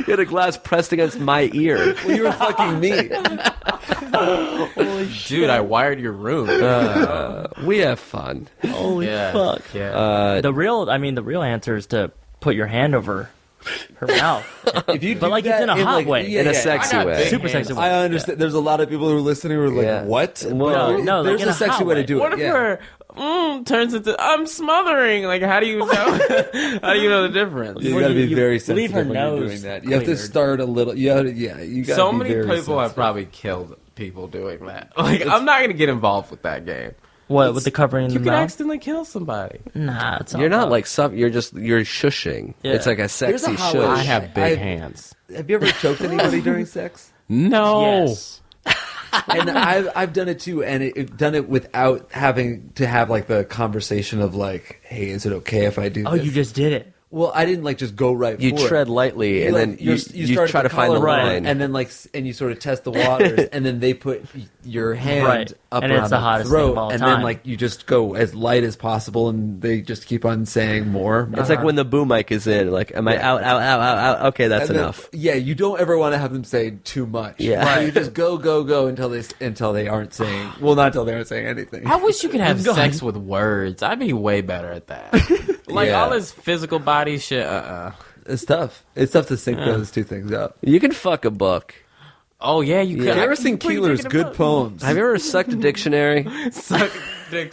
You had a glass pressed against my ear. Well, you were fucking me. Dude, I wired your room. We have fun. Holy yeah. fuck. Yeah. The real answer is to put your hand over Her mouth. If you But do like it's that in a hot way. yeah, in a yeah. sexy I got way. big Super hands. sexy way. I understand. There's a lot of people who are listening who are like, Yeah. "What?" Well, No, like there's in a a sexy hot way to way. do What it. if Yeah. her turns into I'm smothering? Like, how do you know? How do you know the difference? You Well, got to be you very leave sensitive her when you're nose doing that. You have to cleared. start a little. You got to So be many very people have sensitive. probably killed people doing that. Like, I'm not gonna get involved with that game. What, with the covering You the could mouth? accidentally kill somebody. Nah, it's You're not about- like you're shushing. Yeah. It's like a There's sexy a hot shush. way. I have big I- hands. Have you ever choked anybody during sex? No. Yes. And I've done it too, and done it without having to have like the conversation of like, "Hey, is it okay if I do Oh, this?" you just did it. Well, I didn't like just go right. You for tread it. lightly, and then you start try at to find the collarbone, line. and then and you sort of test the waters, and then they put your hand Right. up And around it's the the hottest throat, thing of all and time. then like you just go as light as possible, and they just keep on saying more. It's like when the boom mic is in. Like, am I out? Okay, that's And then- enough. yeah, you don't ever want to have them say too much. Yeah. So you just go until they aren't saying. Well, not until they aren't saying anything. I wish you could have Go sex ahead. with words. I'd be way better at that. Like Yeah. all this physical body shit. It's tough. It's tough to sync those two things up. You can fuck a book. Oh yeah, you could. Garrison Keillor's good poems. Have you ever sucked a dictionary? Suck dick.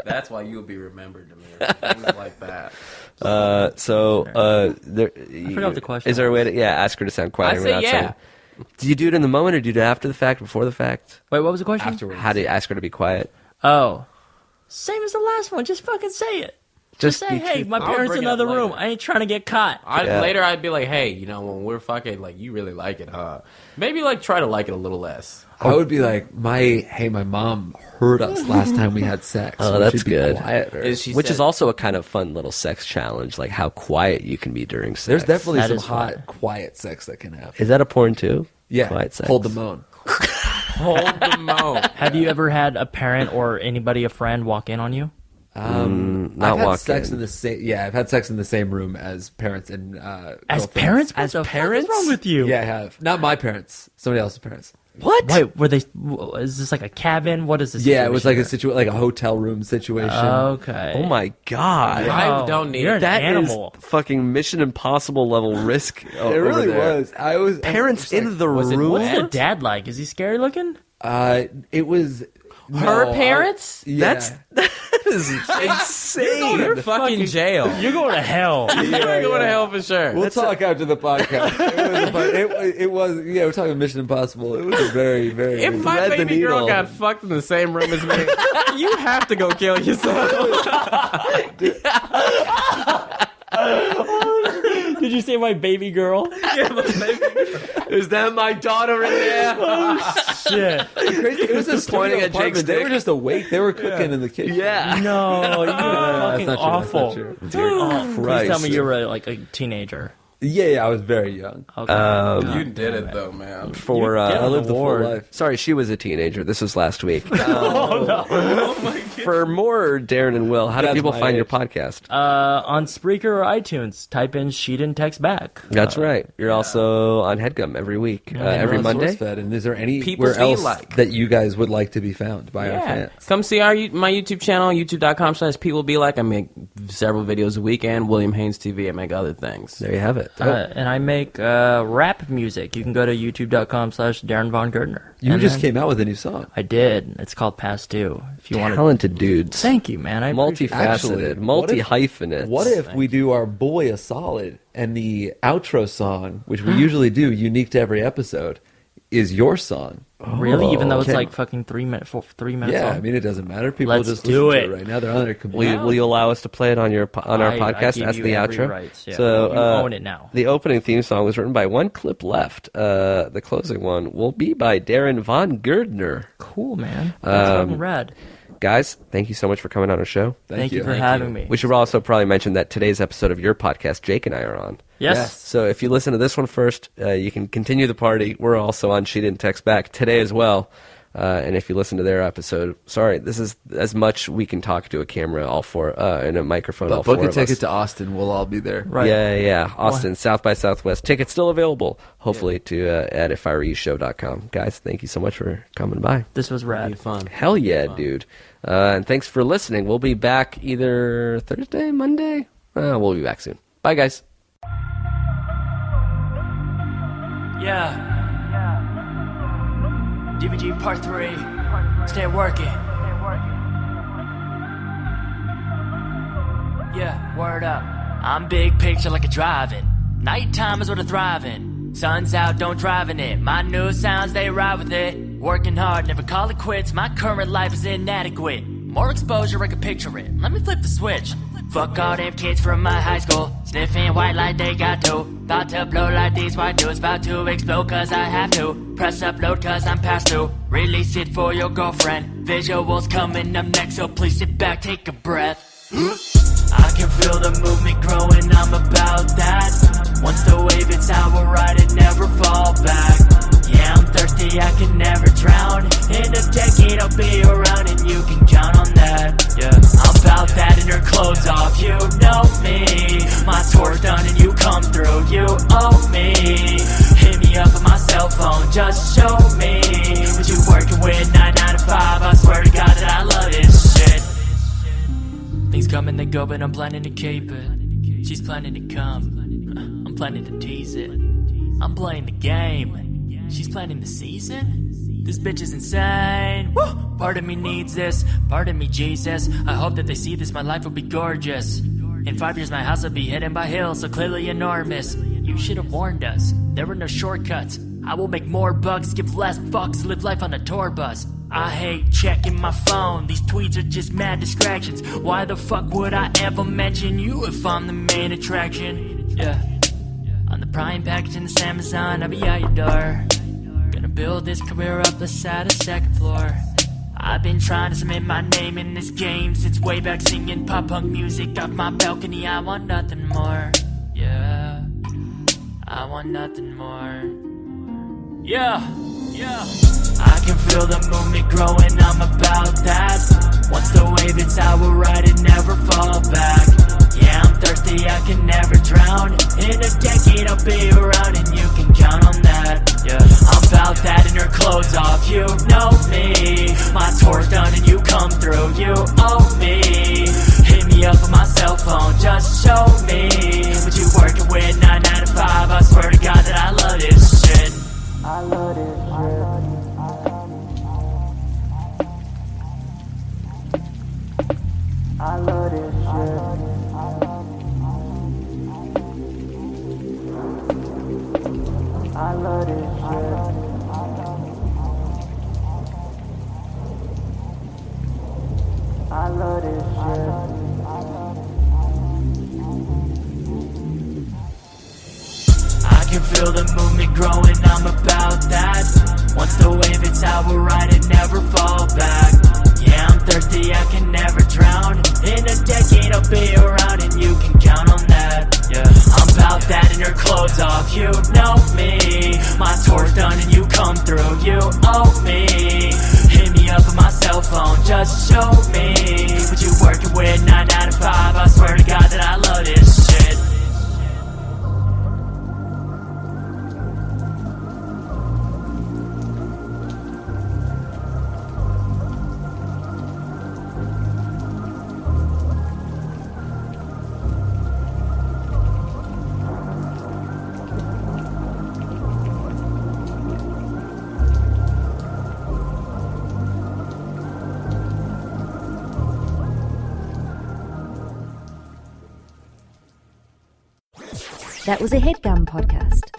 That's why you'll be remembered to me. Things like that. There, forgot what the question is there a way to ask her to sound quiet? I and say not yeah. saying- Do you do it in the moment, or do you do it after the fact, before the fact? Wait, what was the question? Afterwards. How do you ask her to be quiet? Oh. Same as the last one. Just fucking say it. Just say, be hey, cute. my I'll parents bring in it up another room. later. I ain't trying to get caught. Yeah. Later, I'd be like, hey, when we're fucking, like, you really like it, huh? Maybe like try to like it a little less. I would be like, my mom heard us last time we had sex. Oh, We that's should be good. quieter. Which is also a kind of fun little sex challenge, like how quiet you can be during sex. There's definitely That some is hot, fun. quiet sex that can happen. Is that a porn too? Yeah, Quiet sex. hold the moan. Hold the mo. Have you ever had a parent or anybody, a friend, walk in on you? Not I've had walk sex in. in the same. Yeah, I've had sex in the same room as parents and As girlfriends. parents? What As the fuck parents? is wrong with you? Yeah, I have. Not my parents. Somebody else's parents. What? Wait, were they? Is this like a cabin? What is this? Yeah, it was like situation a hotel room situation. here? Okay. Oh my god. I don't need You're it. an That is animal. fucking Mission Impossible level risk. It really was. I was Parents I was in the was it- room. What's the dad like? Is he scary looking? It was Her no, parents? Yeah. That is insane. You're fucking jail. You're going to hell. You're going to hell for sure. We'll talk after the podcast. It was yeah. We're talking Mission Impossible. It was a very very. If my Thread the baby girl needle. got fucked in the same room as me, you have to go kill yourself. Did you say my baby girl? Is that my daughter in there? Shit. crazy. It was a Pointing studio at Jake's apartment. They dick. were just awake. They were cooking in the kitchen. Yeah. No, you're fucking That's not true. awful. That's not true. Oh, please Christ. tell me you were like a teenager. Yeah, I was very young. Okay. You did it though, man. For You get I an lived the full award. life. sorry, she was a teenager. This was last week. Oh, For more Darren and Will, how do That's people my find your age. podcast? On Spreaker or iTunes, type in "She Didn't Text Back." That's right. You're also on HeadGum every week, every We're on Monday. SourceFed, and is there anywhere People else like. that you guys would like to be found by our Yeah. fans? Come see my YouTube channel, youtube.com/peoplebelike. I make several videos a week, and William Haynes TV. I make other things. There you have it. And I make rap music. You can go to youtube.com/Darren Von Girdner. You And just then- came out with a new song. I did. It's called Past Due. If you want to. Talented dudes. Thank you, man. I appreciate Multifaceted, Actually, multi-hyphenate. What if we do our boy a solid and the outro song, which we usually do, unique to every episode, is your song? Really? Even though it's Okay. like fucking 3 minutes Yeah, long? I mean it doesn't matter. People Let's just do listen to it. right now. They're on their Will you, computer. will you allow us to play it on our I podcast give as you the every outro? rights, yeah. So You own it now. The opening theme song was written by One Clip Left. The closing one will be by Darren Von Girdner. Cool, man. That's fucking rad. Guys, thank you so much for coming on our show. Thank you for Thank having you. me. We should also probably mention that today's episode of your podcast, Jake and I are on. Yes. So if you listen to this one first, you can continue the party. We're also on She Didn't Text Back today as well. And if you listen to their episode, sorry, this is as much we can talk to a camera, all four, and a microphone, all But book four a of ticket us. to Austin. We'll all be there. Right. Yeah. Austin, South by Southwest. Tickets still available, hopefully, to at ifiwereyoushow.com. Guys, thank you so much for coming by. This was Be rad. fun. Hell yeah, dude. And thanks for listening. We'll be back either Thursday, Monday. We'll be back soon. Bye, guys. Yeah. DVG Part 3. Stay working. Yeah, word up. I'm big picture like a driving. Nighttime is what I thrive in. Sun's out, don't drive in it. My new sounds, they ride with it. Working hard, never call it quits. My current life is inadequate. More exposure, I can picture it. Let me flip the switch. Fuck all them kids from my high school, sniffing white like they got to. About to blow like these white dudes, about to explode cause I have to. Press upload cause I'm past due. Release it for your girlfriend. Visuals coming up next, so please sit back, take a breath. I can feel the movement growing, I'm about that. Once the wave hits, I will ride it, never fall back. Yeah, I'm thirsty, I can never drown. In a decade, I'll be around, and you can count on that. Yeah, I'm about that, and your clothes off, you know me. My tour's done, and you come through, you owe me. Hit me up on my cell phone, just show me what you working with, 9 out of 5. I swear to God that I love this shit. Things come and they go, but I'm planning to keep it. She's planning to come, I'm planning to tease it. I'm playing the game, she's planning the season. This bitch is insane. Woo! Part of me needs this, part of me Jesus. I hope that they see this, my life will be gorgeous. In 5 years my house will be hidden by hills so clearly enormous. You should have warned us, there were no shortcuts. I will make more bucks, give less fucks, live life on a tour bus. I hate checking my phone, these tweets are just mad distractions. Why the fuck would I ever mention you if I'm the main attraction? Yeah, on the prime package in this Amazon, I'll be at your door. Gonna build this career up beside a second floor. I've been trying to submit my name in this game since way back, singing pop punk music off my balcony. I want nothing more. Yeah, I want nothing more. Yeah, yeah. I can feel the movement growing, I'm about that. Once the wave hits, I will ride it, never fall back. Yeah, I'm thirsty, I can never drown. In a decade, I'll be around, and you can count on that. Yeah, I'm about that, and your clothes off, you know me. My tour's done, and you come through, you owe me. Hit me up on my cell phone, just show me what you working with, 9 out of 5. I swear to God that I love this shit. I love this shit. I love this shit. I love this shit. I love this shit. I can feel the movement growing, I'm about that. Once the wave hits, I will ride it, never fall back. Yeah, I'm thirsty, I can never drown. In a decade, I'll be around, and you can count on that. Yeah, I'm about that, and your clothes off, you know me. My tour's done, and you come through, you owe me. Hit me up on my cell phone, just show me what you working with, 9 out of 5. I swear to God that I love this shit. That was a HeadGum podcast.